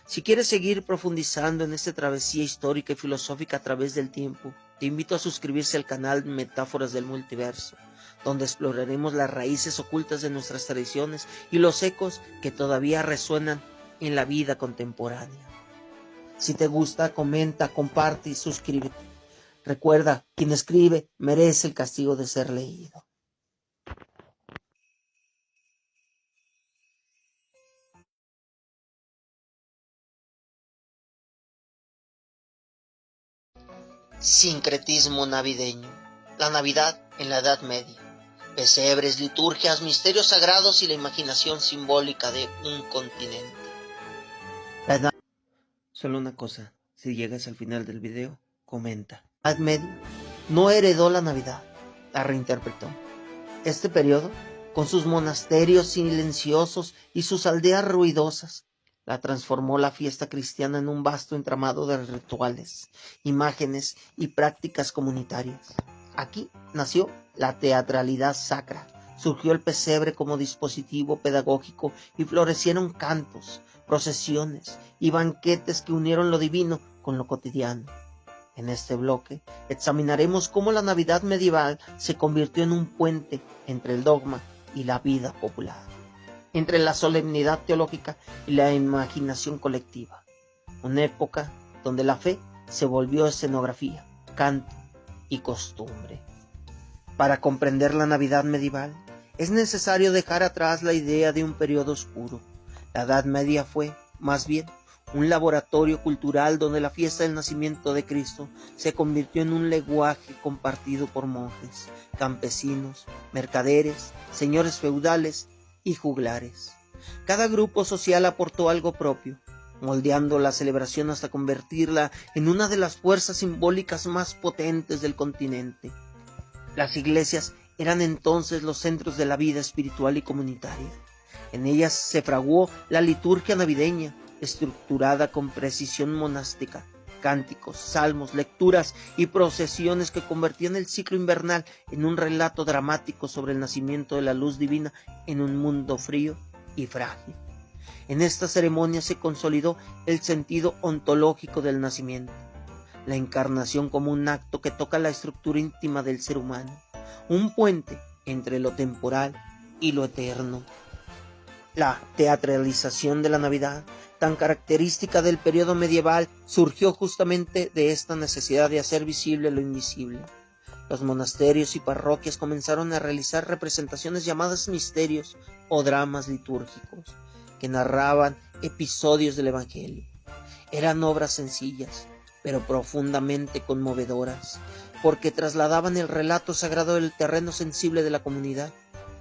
Si quieres seguir profundizando en esta travesía histórica y filosófica a través del tiempo, te invito a suscribirse al canal Metáforas del Multiverso, donde exploraremos las raíces ocultas de nuestras tradiciones y los ecos que todavía resuenan en la vida contemporánea. Si te gusta, comenta, comparte y suscríbete. Recuerda, quien escribe merece el castigo de ser leído. Sincretismo navideño. La Navidad en la Edad Media. Pesebres, liturgias, misterios sagrados y la imaginación simbólica de un continente. Solo una cosa, si llegas al final del video, comenta. La Edad Media no heredó la Navidad, la reinterpretó. Este periodo, con sus monasterios silenciosos y sus aldeas ruidosas, la transformó la fiesta cristiana en un vasto entramado de rituales, imágenes y prácticas comunitarias. Aquí nació la teatralidad sacra, surgió el pesebre como dispositivo pedagógico y florecieron cantos, procesiones y banquetes que unieron lo divino con lo cotidiano. En este bloque examinaremos cómo la Navidad medieval se convirtió en un puente entre el dogma y la vida popular, entre la solemnidad teológica y la imaginación colectiva. Una época donde la fe se volvió escenografía, canto y costumbre. Para comprender la Navidad medieval, es necesario dejar atrás la idea de un periodo oscuro. La Edad Media fue, más bien, un laboratorio cultural donde la fiesta del nacimiento de Cristo se convirtió en un lenguaje compartido por monjes, campesinos, mercaderes, señores feudales y juglares. Cada grupo social aportó algo propio, moldeando la celebración hasta convertirla en una de las fuerzas simbólicas más potentes del continente. Las iglesias eran entonces los centros de la vida espiritual y comunitaria. En ellas se fraguó la liturgia navideña, estructurada con precisión monástica, cánticos, salmos, lecturas y procesiones que convertían el ciclo invernal en un relato dramático sobre el nacimiento de la luz divina en un mundo frío y frágil. En esta ceremonia se consolidó el sentido ontológico del nacimiento, la encarnación como un acto que toca la estructura íntima del ser humano, un puente entre lo temporal y lo eterno. La teatralización de la Navidad, tan característica del periodo medieval, surgió justamente de esta necesidad de hacer visible lo invisible. Los monasterios y parroquias comenzaron a realizar representaciones llamadas misterios o dramas litúrgicos, que narraban episodios del Evangelio. Eran obras sencillas, pero profundamente conmovedoras, porque trasladaban el relato sagrado del terreno sensible de la comunidad.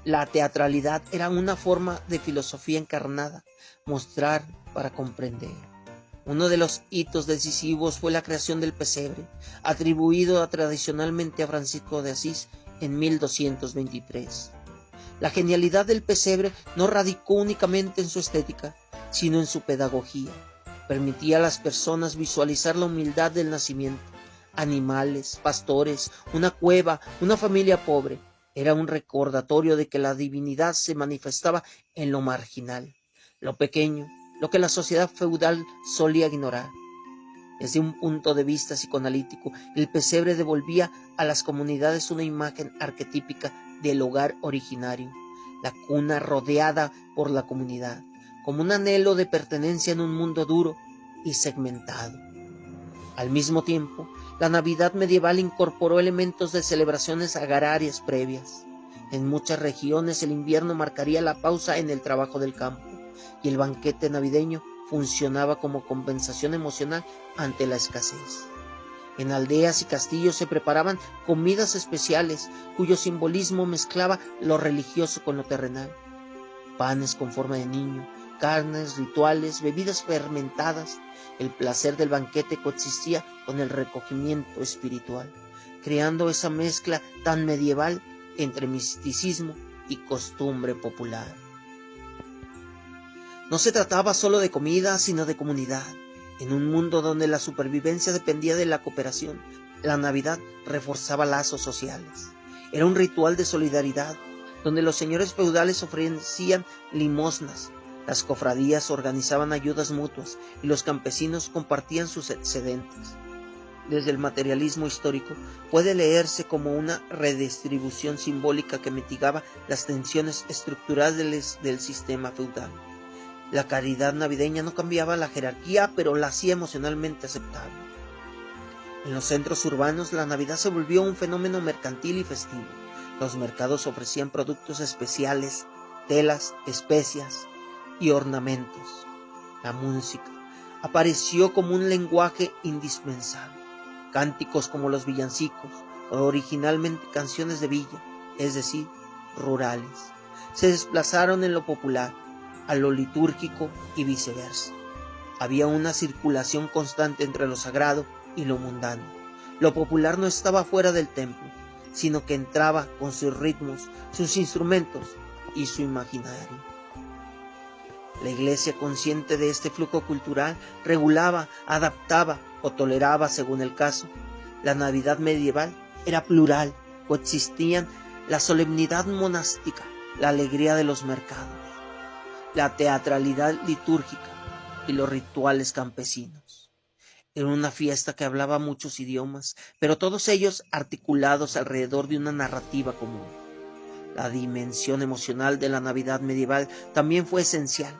La teatralidad era una forma de filosofía encarnada, mostrar para comprender. Uno de los hitos decisivos fue la creación del pesebre, atribuido tradicionalmente a Francisco de Asís en 1223. La genialidad del pesebre no radicó únicamente en su estética, sino en su pedagogía. Permitía a las personas visualizar la humildad del nacimiento. Animales, pastores, una cueva, una familia pobre. Era un recordatorio de que la divinidad se manifestaba en lo marginal, lo pequeño, lo que la sociedad feudal solía ignorar. Desde un punto de vista psicoanalítico, el pesebre devolvía a las comunidades una imagen arquetípica del hogar originario, la cuna rodeada por la comunidad, como un anhelo de pertenencia en un mundo duro y segmentado. Al mismo tiempo, la Navidad medieval incorporó elementos de celebraciones agrarias previas. En muchas regiones el invierno marcaría la pausa en el trabajo del campo, y el banquete navideño funcionaba como compensación emocional ante la escasez. En aldeas y castillos se preparaban comidas especiales cuyo simbolismo mezclaba lo religioso con lo terrenal. Panes con forma de niño, carnes, rituales, bebidas fermentadas. El placer del banquete coexistía con el recogimiento espiritual, creando esa mezcla tan medieval entre misticismo y costumbre popular. No se trataba solo de comida, sino de comunidad. En un mundo donde la supervivencia dependía de la cooperación, la Navidad reforzaba lazos sociales. Era un ritual de solidaridad, donde los señores feudales ofrecían limosnas, las cofradías organizaban ayudas mutuas y los campesinos compartían sus excedentes. Desde el materialismo histórico puede leerse como una redistribución simbólica que mitigaba las tensiones estructurales del sistema feudal. La caridad navideña no cambiaba la jerarquía, pero la hacía emocionalmente aceptable. En los centros urbanos, la Navidad se volvió un fenómeno mercantil y festivo. Los mercados ofrecían productos especiales, telas, especias y ornamentos. La música apareció como un lenguaje indispensable. Cánticos como los villancicos, originalmente canciones de villa, es decir, rurales, se desplazaron en lo popular a lo litúrgico y viceversa. Había una circulación constante entre lo sagrado y lo mundano. Lo popular no estaba fuera del templo, sino que entraba con sus ritmos, sus instrumentos y su imaginario. La Iglesia, consciente de este flujo cultural, regulaba, adaptaba o toleraba según el caso. La Navidad medieval era plural, coexistían la solemnidad monástica, la alegría de los mercados, la teatralidad litúrgica y los rituales campesinos. Era una fiesta que hablaba muchos idiomas, pero todos ellos articulados alrededor de una narrativa común. La dimensión emocional de la Navidad medieval también fue esencial.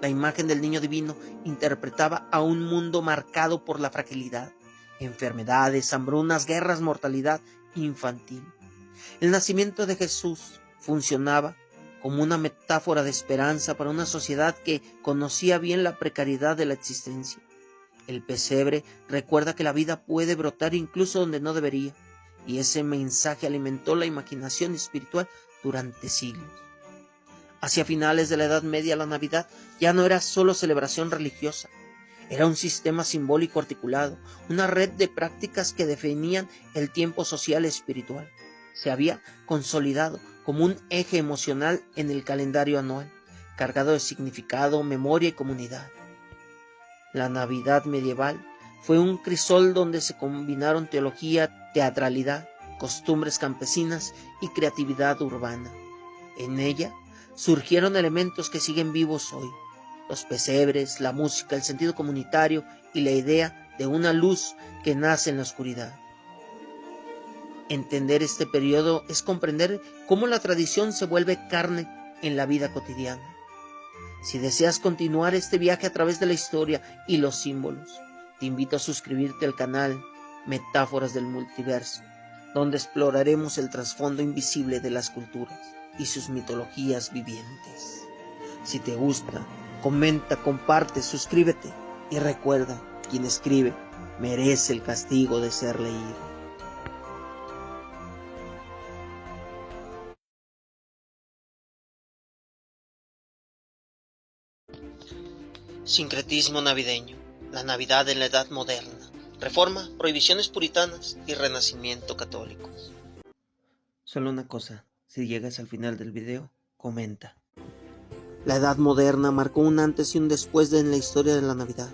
La imagen del niño divino interpretaba a un mundo marcado por la fragilidad, enfermedades, hambrunas, guerras, mortalidad infantil. El nacimiento de Jesús funcionaba como una metáfora de esperanza para una sociedad que conocía bien la precariedad de la existencia. El pesebre recuerda que la vida puede brotar incluso donde no debería, y ese mensaje alimentó la imaginación espiritual durante siglos. Hacia finales de la Edad Media, la Navidad ya no era solo celebración religiosa, era un sistema simbólico articulado, una red de prácticas que definían el tiempo social y espiritual. Se había consolidado como un eje emocional en el calendario anual, cargado de significado, memoria y comunidad. La Navidad medieval fue un crisol donde se combinaron teología, teatralidad, costumbres campesinas y creatividad urbana. En ella surgieron elementos que siguen vivos hoy: los pesebres, la música, el sentido comunitario y la idea de una luz que nace en la oscuridad. Entender este periodo es comprender cómo la tradición se vuelve carne en la vida cotidiana. Si deseas continuar este viaje a través de la historia y los símbolos, te invito a suscribirte al canal Metáforas del Multiverso, donde exploraremos el trasfondo invisible de las culturas y sus mitologías vivientes. Si te gusta, comenta, comparte, suscríbete y recuerda, quien escribe merece el castigo de ser leído. Sincretismo navideño, la Navidad en la Edad Moderna, Reforma, prohibiciones puritanas y renacimiento católico. Solo una cosa, si llegas al final del video, comenta. La Edad Moderna marcó un antes y un después en la historia de la Navidad.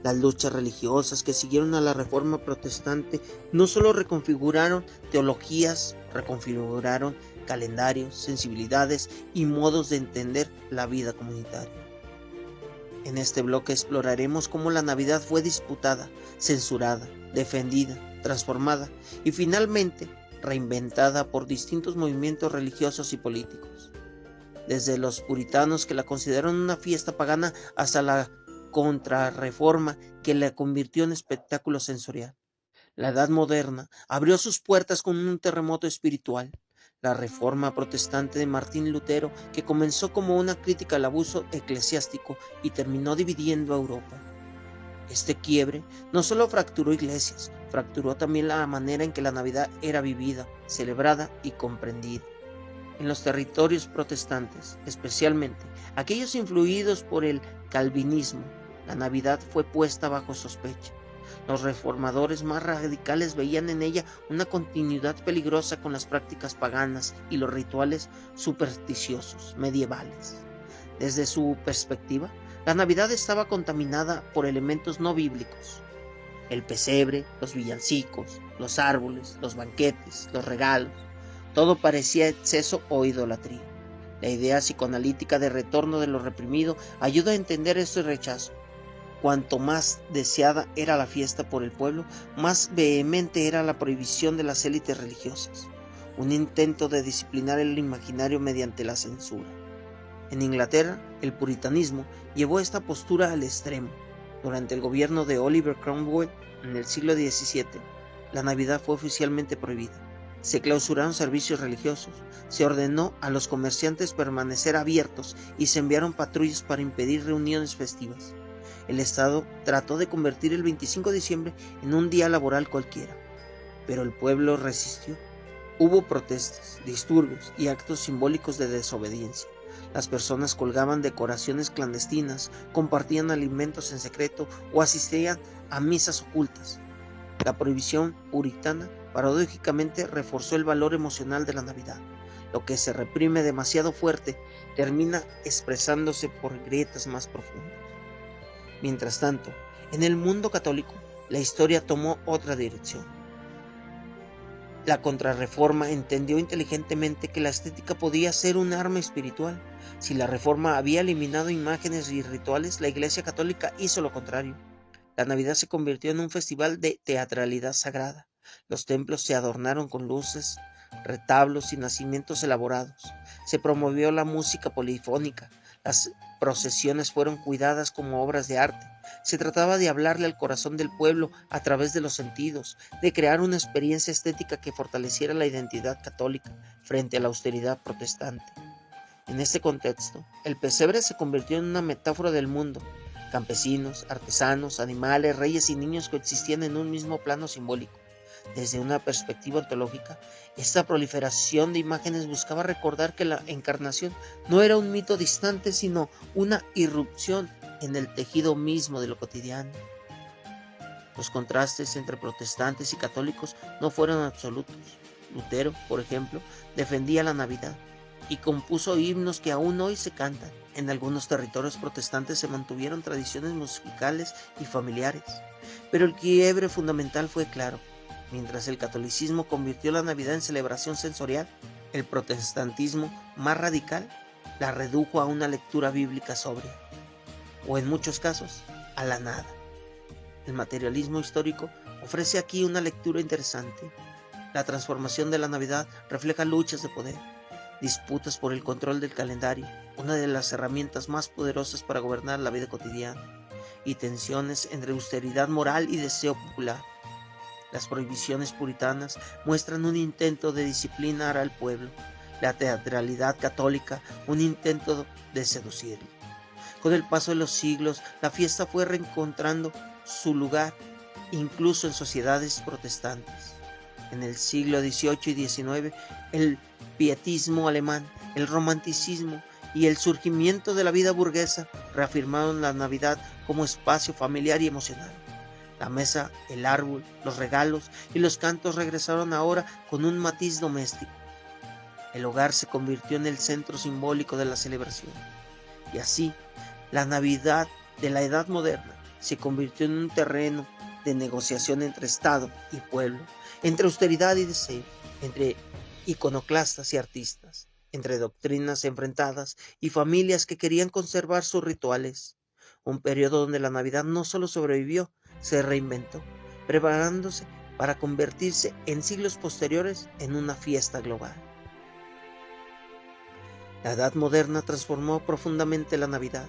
Las luchas religiosas que siguieron a la Reforma Protestante no solo reconfiguraron teologías, reconfiguraron calendarios, sensibilidades y modos de entender la vida comunitaria. En este bloque exploraremos cómo la Navidad fue disputada, censurada, defendida, transformada y finalmente reinventada por distintos movimientos religiosos y políticos. Desde los puritanos que la consideraron una fiesta pagana hasta la Contrarreforma que la convirtió en espectáculo sensorial. La Edad Moderna abrió sus puertas con un terremoto espiritual. La Reforma Protestante de Martín Lutero, que comenzó como una crítica al abuso eclesiástico y terminó dividiendo a Europa. Este quiebre no solo fracturó iglesias, fracturó también la manera en que la Navidad era vivida, celebrada y comprendida. En los territorios protestantes, especialmente aquellos influidos por el calvinismo, la Navidad fue puesta bajo sospecha. Los reformadores más radicales veían en ella una continuidad peligrosa con las prácticas paganas y los rituales supersticiosos medievales. Desde su perspectiva, la Navidad estaba contaminada por elementos no bíblicos. El pesebre, los villancicos, los árboles, los banquetes, los regalos, todo parecía exceso o idolatría. La idea psicoanalítica de retorno de lo reprimido ayuda a entender este rechazo. Cuanto más deseada era la fiesta por el pueblo, más vehemente era la prohibición de las élites religiosas, un intento de disciplinar el imaginario mediante la censura. En Inglaterra, el puritanismo llevó esta postura al extremo. Durante el gobierno de Oliver Cromwell, en el siglo XVII, la Navidad fue oficialmente prohibida. Se clausuraron servicios religiosos, se ordenó a los comerciantes permanecer abiertos y se enviaron patrullas para impedir reuniones festivas. El Estado trató de convertir el 25 de diciembre en un día laboral cualquiera, pero el pueblo resistió. Hubo protestas, disturbios y actos simbólicos de desobediencia. Las personas colgaban decoraciones clandestinas, compartían alimentos en secreto o asistían a misas ocultas. La prohibición puritana paradójicamente reforzó el valor emocional de la Navidad. Lo que se reprime demasiado fuerte termina expresándose por grietas más profundas. Mientras tanto, en el mundo católico, la historia tomó otra dirección. La Contrarreforma entendió inteligentemente que la estética podía ser un arma espiritual. Si la Reforma había eliminado imágenes y rituales, la Iglesia Católica hizo lo contrario. La Navidad se convirtió en un festival de teatralidad sagrada. Los templos se adornaron con luces, retablos y nacimientos elaborados. Se promovió la música polifónica. Las procesiones fueron cuidadas como obras de arte. Se trataba de hablarle al corazón del pueblo a través de los sentidos, de crear una experiencia estética que fortaleciera la identidad católica frente a la austeridad protestante. En este contexto, el pesebre se convirtió en una metáfora del mundo. Campesinos, artesanos, animales, reyes y niños coexistían en un mismo plano simbólico. Desde una perspectiva ontológica, esta proliferación de imágenes buscaba recordar que la encarnación no era un mito distante, sino una irrupción en el tejido mismo de lo cotidiano. Los contrastes entre protestantes y católicos no fueron absolutos. Lutero, por ejemplo, defendía la Navidad y compuso himnos que aún hoy se cantan. En algunos territorios protestantes se mantuvieron tradiciones musicales y familiares, pero el quiebre fundamental fue claro. Mientras el catolicismo convirtió la Navidad en celebración sensorial, el protestantismo más radical la redujo a una lectura bíblica sobria, o en muchos casos, a la nada. El materialismo histórico ofrece aquí una lectura interesante. La transformación de la Navidad refleja luchas de poder, disputas por el control del calendario, una de las herramientas más poderosas para gobernar la vida cotidiana, y tensiones entre austeridad moral y deseo popular. Las prohibiciones puritanas muestran un intento de disciplinar al pueblo, la teatralidad católica un intento de seducirlo. Con el paso de los siglos, la fiesta fue reencontrando su lugar, incluso en sociedades protestantes. En el siglo XVIII y XIX, el pietismo alemán, el romanticismo y el surgimiento de la vida burguesa reafirmaron la Navidad como espacio familiar y emocional. La mesa, el árbol, los regalos y los cantos regresaron ahora con un matiz doméstico. El hogar se convirtió en el centro simbólico de la celebración. Y así, la Navidad de la Edad Moderna se convirtió en un terreno de negociación entre Estado y pueblo, entre austeridad y deseo, entre iconoclastas y artistas, entre doctrinas enfrentadas y familias que querían conservar sus rituales. Un periodo donde la Navidad no solo sobrevivió, se reinventó, preparándose para convertirse en siglos posteriores en una fiesta global. La Edad Moderna transformó profundamente la Navidad.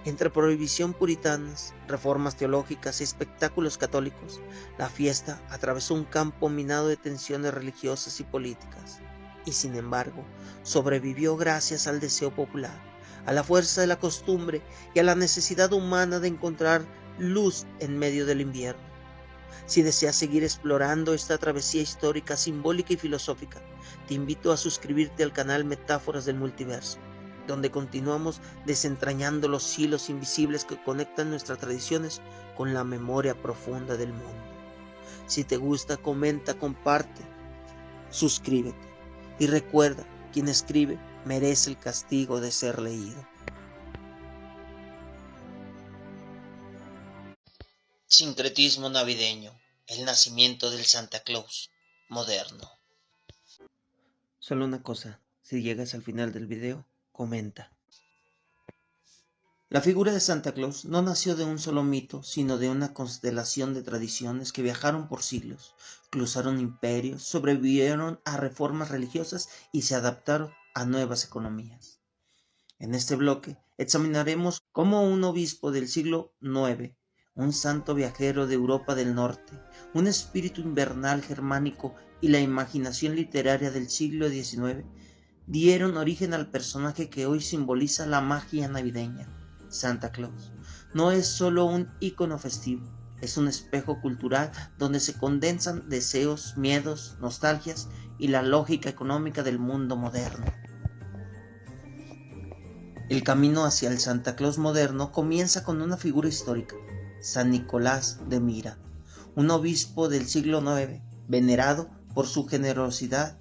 Entre prohibición puritanas, reformas teológicas y espectáculos católicos, la fiesta atravesó un campo minado de tensiones religiosas y políticas, y sin embargo, sobrevivió gracias al deseo popular, a la fuerza de la costumbre y a la necesidad humana de encontrar luz en medio del invierno. Si deseas seguir explorando esta travesía histórica, simbólica y filosófica, te invito a suscribirte al canal Metáforas del Multiverso, donde continuamos desentrañando los hilos invisibles que conectan nuestras tradiciones con la memoria profunda del mundo. Si te gusta, comenta, comparte, suscríbete y recuerda, quien escribe merece el castigo de ser leído. Sincretismo navideño, el nacimiento del Santa Claus moderno. Solo una cosa, si llegas al final del video, comenta. La figura de Santa Claus no nació de un solo mito, sino de una constelación de tradiciones que viajaron por siglos, cruzaron imperios, sobrevivieron a reformas religiosas y se adaptaron a nuevas economías. En este bloque examinaremos cómo un obispo del siglo IX, un santo viajero de Europa del Norte, un espíritu invernal germánico y la imaginación literaria del siglo XIX dieron origen al personaje que hoy simboliza la magia navideña. Santa Claus no es solo un ícono festivo, es un espejo cultural donde se condensan deseos, miedos, nostalgias y la lógica económica del mundo moderno. El camino hacia el Santa Claus moderno comienza con una figura histórica, San Nicolás de Myra, un obispo del siglo IX, venerado por su generosidad.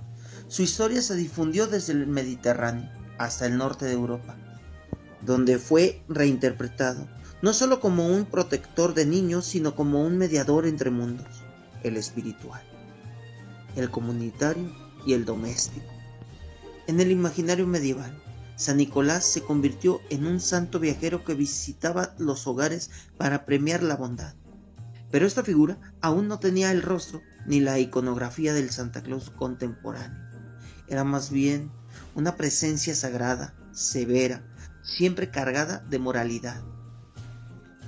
Su historia se difundió desde el Mediterráneo hasta el norte de Europa, donde fue reinterpretado no solo como un protector de niños, sino como un mediador entre mundos, el espiritual, el comunitario y el doméstico. En el imaginario medieval, San Nicolás se convirtió en un santo viajero que visitaba los hogares para premiar la bondad. Pero esta figura aún no tenía el rostro ni la iconografía del Santa Claus contemporáneo. Era más bien una presencia sagrada, severa, siempre cargada de moralidad.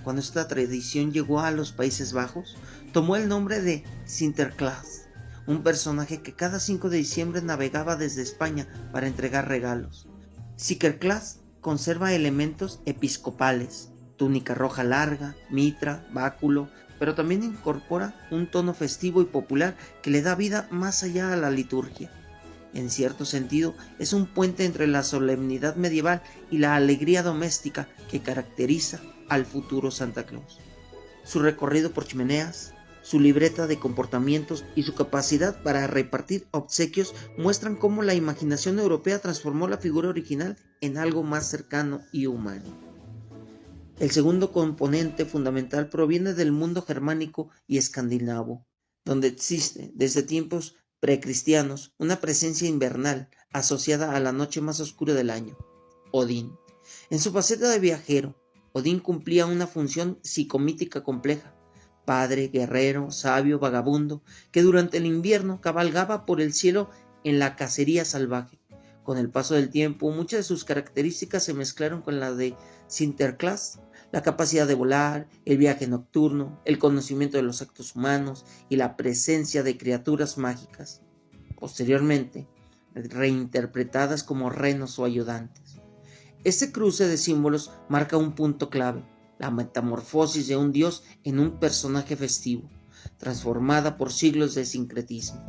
Cuando esta tradición llegó a los Países Bajos, tomó el nombre de Sinterklaas, un personaje que cada 5 de diciembre navegaba desde España para entregar regalos. Sinterklaas conserva elementos episcopales, túnica roja larga, mitra, báculo, pero también incorpora un tono festivo y popular que le da vida más allá a la liturgia. En cierto sentido, es un puente entre la solemnidad medieval y la alegría doméstica que caracteriza al futuro Santa Claus. Su recorrido por chimeneas, su libreta de comportamientos y su capacidad para repartir obsequios muestran cómo la imaginación europea transformó la figura original en algo más cercano y humano. El segundo componente fundamental proviene del mundo germánico y escandinavo, donde existe, desde tiempos precristianos, una presencia invernal asociada a la noche más oscura del año, Odín. En su faceta de viajero, Odín cumplía una función psicomítica compleja, padre, guerrero, sabio, vagabundo, que durante el invierno cabalgaba por el cielo en la cacería salvaje. Con el paso del tiempo, muchas de sus características se mezclaron con las de Sinterklaas, la capacidad de volar, el viaje nocturno, el conocimiento de los actos humanos y la presencia de criaturas mágicas, posteriormente reinterpretadas como renos o ayudantes. Este cruce de símbolos marca un punto clave, la metamorfosis de un dios en un personaje festivo, transformada por siglos de sincretismo.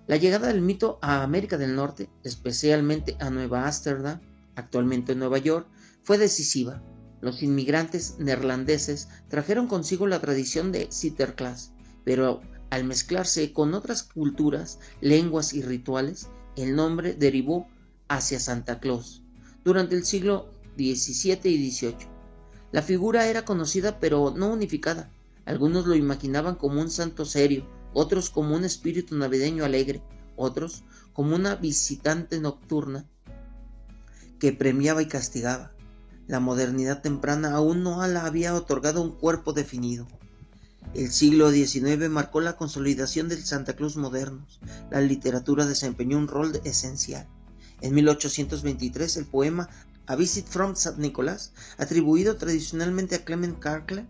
La llegada del mito a América del Norte, especialmente a Nueva Ámsterdam, actualmente Nueva York, fue decisiva. Los inmigrantes neerlandeses trajeron consigo la tradición de Sinterklaas, pero al mezclarse con otras culturas, lenguas y rituales, El nombre derivó hacia Santa Claus durante el siglo XVII y XVIII. La figura era conocida pero no unificada. Algunos lo imaginaban como un santo serio, otros como un espíritu navideño alegre, otros como una visitante nocturna que premiaba y castigaba. La modernidad temprana aún no la había otorgado un cuerpo definido. El siglo XIX marcó la consolidación del Santa Claus modernos. La literatura desempeñó un rol esencial. En 1823, el poema A Visit from St. Nicholas, atribuido tradicionalmente a Clement Clarke,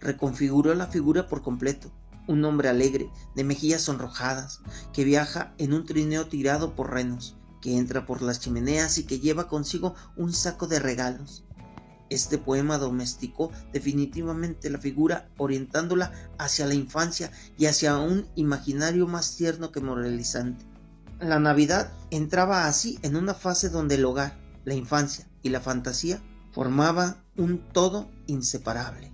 reconfiguró la figura por completo. Un hombre alegre, de mejillas sonrojadas, que viaja en un trineo tirado por renos, que entra por las chimeneas y que lleva consigo un saco de regalos. Este poema domesticó definitivamente la figura, orientándola hacia la infancia y hacia un imaginario más tierno que moralizante. La Navidad entraba así en una fase donde el hogar, la infancia y la fantasía formaban un todo inseparable.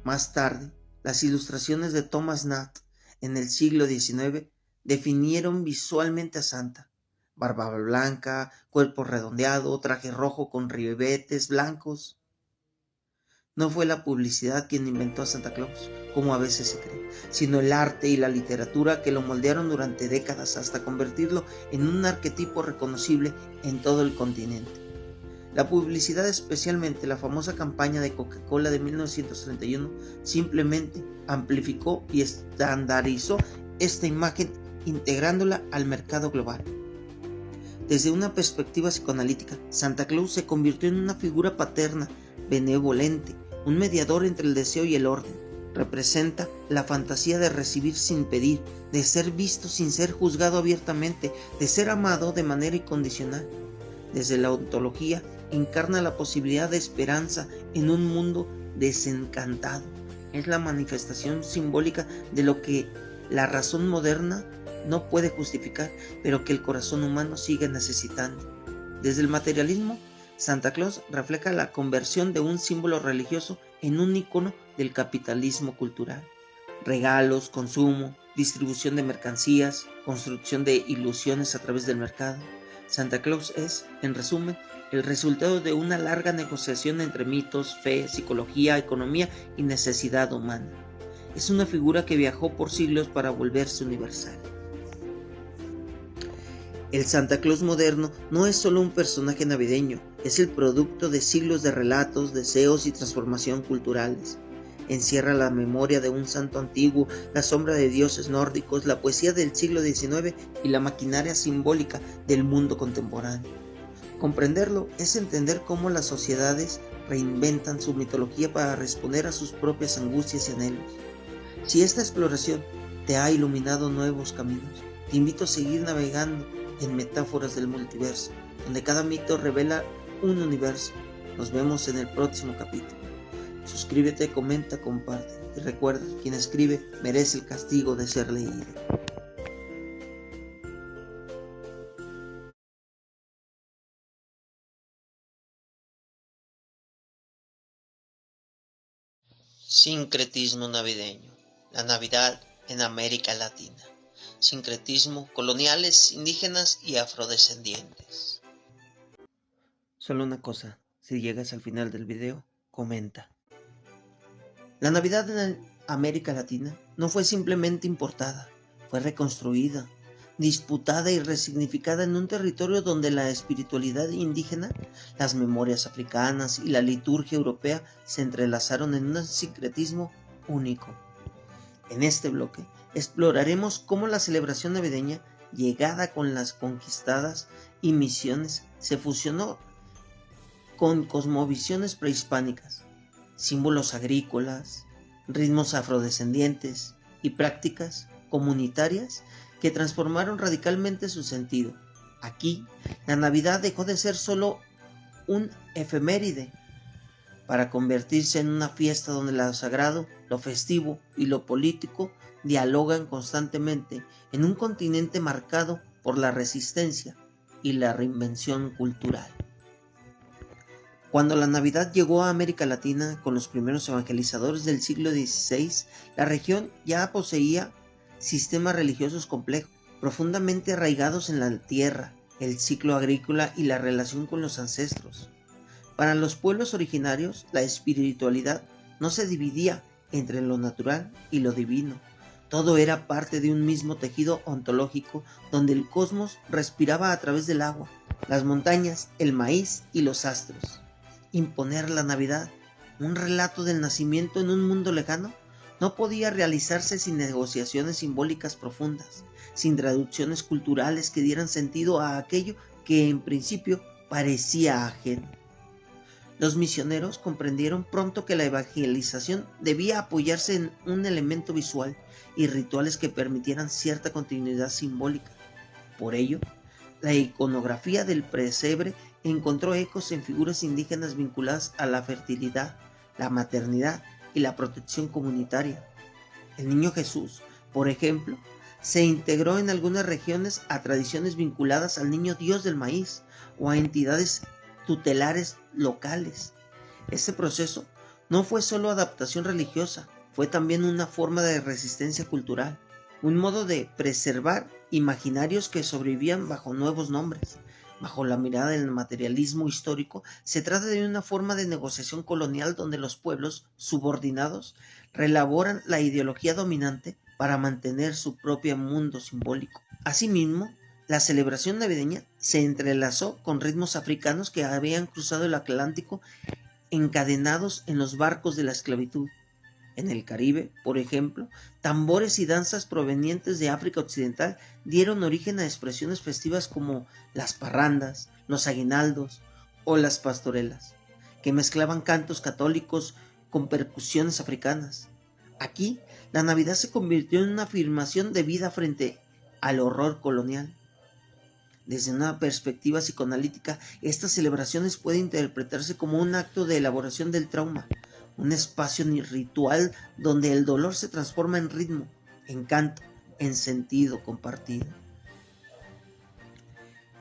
Más tarde, las ilustraciones de Thomas Nast en el siglo XIX definieron visualmente a Santa. Barba blanca, cuerpo redondeado, traje rojo con ribetes blancos. No fue la publicidad quien inventó a Santa Claus, como a veces se cree, sino el arte y la literatura que lo moldearon durante décadas hasta convertirlo en un arquetipo reconocible en todo el continente. La publicidad, especialmente la famosa campaña de Coca-Cola de 1931, simplemente amplificó y estandarizó esta imagen, integrándola al mercado global. Desde una perspectiva psicoanalítica, Santa Claus se convirtió en una figura paterna, benevolente, un mediador entre el deseo y el orden. Representa la fantasía de recibir sin pedir, de ser visto sin ser juzgado abiertamente, de ser amado de manera incondicional. Desde la ontología, encarna la posibilidad de esperanza en un mundo desencantado. Es la manifestación simbólica de lo que la razón moderna no puede justificar, pero que el corazón humano sigue necesitando. Desde el materialismo, Santa Claus refleja la conversión de un símbolo religioso en un icono del capitalismo cultural. Regalos, consumo, distribución de mercancías, construcción de ilusiones a través del mercado. Santa Claus es, en resumen, el resultado de una larga negociación entre mitos, fe, psicología, economía y necesidad humana. Es una figura que viajó por siglos para volverse universal. El Santa Claus moderno no es solo un personaje navideño, es el producto de siglos de relatos, deseos y transformación culturales. Encierra la memoria de un santo antiguo, la sombra de dioses nórdicos, la poesía del siglo XIX y la maquinaria simbólica del mundo contemporáneo. Comprenderlo es entender cómo las sociedades reinventan su mitología para responder a sus propias angustias y anhelos. Si esta exploración te ha iluminado nuevos caminos, te invito a seguir navegando en metáforas del multiverso, donde cada mito revela un universo. Nos vemos en el próximo capítulo. Suscríbete, comenta, comparte y recuerda, quien escribe merece el castigo de ser leído. Sincretismo navideño. La Navidad en América Latina. Sincretismo, coloniales, indígenas y afrodescendientes. Solo una cosa, si llegas al final del video, comenta. La Navidad en América Latina no fue simplemente importada, fue reconstruida, disputada y resignificada en un territorio donde la espiritualidad indígena, las memorias africanas y la liturgia europea se entrelazaron en un sincretismo único. En este bloque exploraremos cómo la celebración navideña, llegada con las conquistadas y misiones, se fusionó con cosmovisiones prehispánicas, símbolos agrícolas, ritmos afrodescendientes y prácticas comunitarias que transformaron radicalmente su sentido. Aquí, la Navidad dejó de ser solo un efeméride para convertirse en una fiesta donde lo sagrado, lo festivo y lo político dialogan constantemente en un continente marcado por la resistencia y la reinvención cultural. Cuando la Navidad llegó a América Latina con los primeros evangelizadores del siglo XVI, la región ya poseía sistemas religiosos complejos, profundamente arraigados en la tierra, el ciclo agrícola y la relación con los ancestros. Para los pueblos originarios, la espiritualidad no se dividía entre lo natural y lo divino. Todo era parte de un mismo tejido ontológico donde el cosmos respiraba a través del agua, las montañas, el maíz y los astros. Imponer la Navidad, un relato del nacimiento en un mundo lejano, no podía realizarse sin negociaciones simbólicas profundas, sin traducciones culturales que dieran sentido a aquello que en principio parecía ajeno. Los misioneros comprendieron pronto que la evangelización debía apoyarse en un elemento visual y rituales que permitieran cierta continuidad simbólica. Por ello, la iconografía del pesebre encontró ecos en figuras indígenas vinculadas a la fertilidad, la maternidad y la protección comunitaria. El niño Jesús, por ejemplo, se integró en algunas regiones a tradiciones vinculadas al niño Dios del maíz o a entidades tutelares locales. Este proceso no fue solo adaptación religiosa, fue también una forma de resistencia cultural, un modo de preservar imaginarios que sobrevivían bajo nuevos nombres. Bajo la mirada del materialismo histórico, se trata de una forma de negociación colonial donde los pueblos subordinados reelaboran la ideología dominante para mantener su propio mundo simbólico. Asimismo, la celebración navideña se entrelazó con ritmos africanos que habían cruzado el Atlántico encadenados en los barcos de la esclavitud. En el Caribe, por ejemplo, tambores y danzas provenientes de África Occidental dieron origen a expresiones festivas como las parrandas, los aguinaldos o las pastorelas, que mezclaban cantos católicos con percusiones africanas. Aquí, la Navidad se convirtió en una afirmación de vida frente al horror colonial. Desde una perspectiva psicoanalítica, estas celebraciones pueden interpretarse como un acto de elaboración del trauma, un espacio ritual donde el dolor se transforma en ritmo, en canto, en sentido compartido.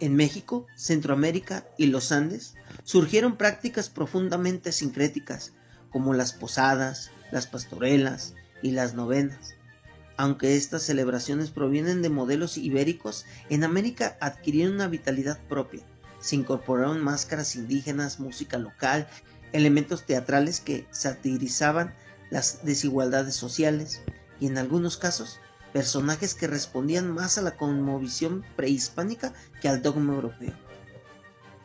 En México, Centroamérica y los Andes surgieron prácticas profundamente sincréticas, como las posadas, las pastorelas y las novenas. Aunque estas celebraciones provienen de modelos ibéricos, en América adquirieron una vitalidad propia. Se incorporaron máscaras indígenas, música local, elementos teatrales que satirizaban las desigualdades sociales y en algunos casos personajes que respondían más a la cosmovisión prehispánica que al dogma europeo.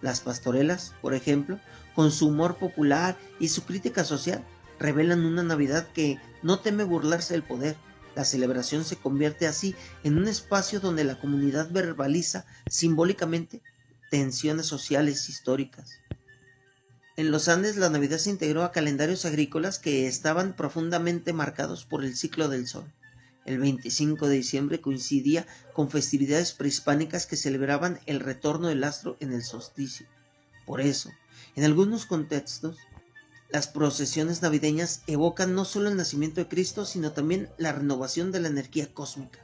Las pastorelas, por ejemplo, con su humor popular y su crítica social, revelan una Navidad que no teme burlarse del poder. La celebración se convierte así en un espacio donde la comunidad verbaliza simbólicamente tensiones sociales históricas. En los Andes, la Navidad se integró a calendarios agrícolas que estaban profundamente marcados por el ciclo del sol. El 25 de diciembre coincidía con festividades prehispánicas que celebraban el retorno del astro en el solsticio. Por eso, en algunos contextos, las procesiones navideñas evocan no solo el nacimiento de Cristo, sino también la renovación de la energía cósmica,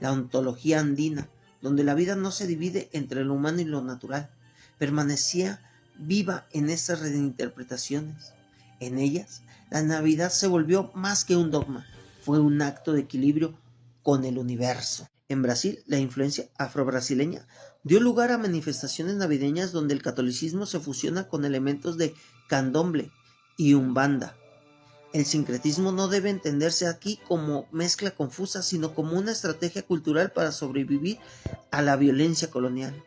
la ontología andina, donde la vida no se divide entre lo humano y lo natural, permanecía viva en estas reinterpretaciones. En ellas, la Navidad se volvió más que un dogma, fue un acto de equilibrio con el universo. En Brasil, la influencia afro-brasileña dio lugar a manifestaciones navideñas donde el catolicismo se fusiona con elementos de candomblé y umbanda. El sincretismo no debe entenderse aquí como mezcla confusa, sino como una estrategia cultural para sobrevivir a la violencia colonial.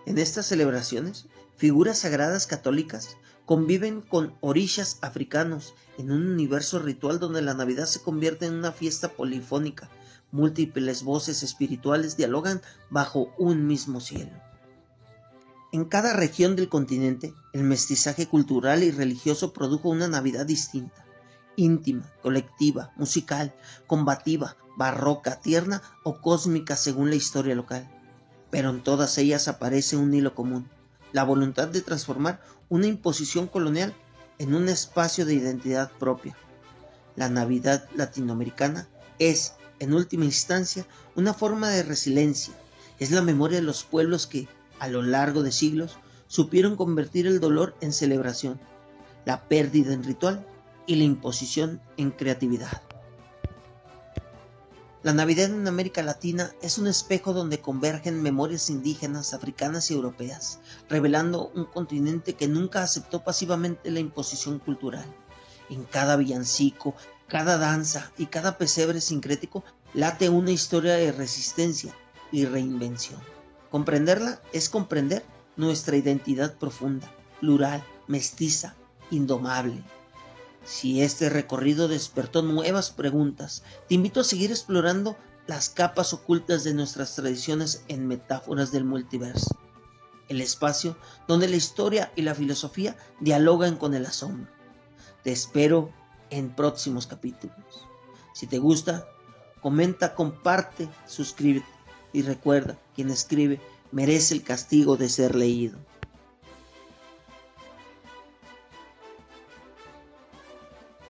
En estas celebraciones, figuras sagradas católicas conviven con orishas africanos en un universo ritual donde la Navidad se convierte en una fiesta polifónica. Múltiples voces espirituales dialogan bajo un mismo cielo. En cada región del continente, el mestizaje cultural y religioso produjo una Navidad distinta, íntima, colectiva, musical, combativa, barroca, tierna o cósmica según la historia local. Pero en todas ellas aparece un hilo común: la voluntad de transformar una imposición colonial en un espacio de identidad propia. La Navidad latinoamericana es, en última instancia, una forma de resiliencia. Es la memoria de los pueblos que, a lo largo de siglos, supieron convertir el dolor en celebración, la pérdida en ritual y la imposición en creatividad. La Navidad en América Latina es un espejo donde convergen memorias indígenas, africanas y europeas, revelando un continente que nunca aceptó pasivamente la imposición cultural. En cada villancico, cada danza y cada pesebre sincrético late una historia de resistencia y reinvención. Comprenderla es comprender nuestra identidad profunda, plural, mestiza, indomable. Si este recorrido despertó nuevas preguntas, te invito a seguir explorando las capas ocultas de nuestras tradiciones en Metáforas del Multiverso, el espacio donde la historia y la filosofía dialogan con el asombro. Te espero en próximos capítulos. Si te gusta, comenta, comparte, suscríbete y recuerda, quien escribe merece el castigo de ser leído.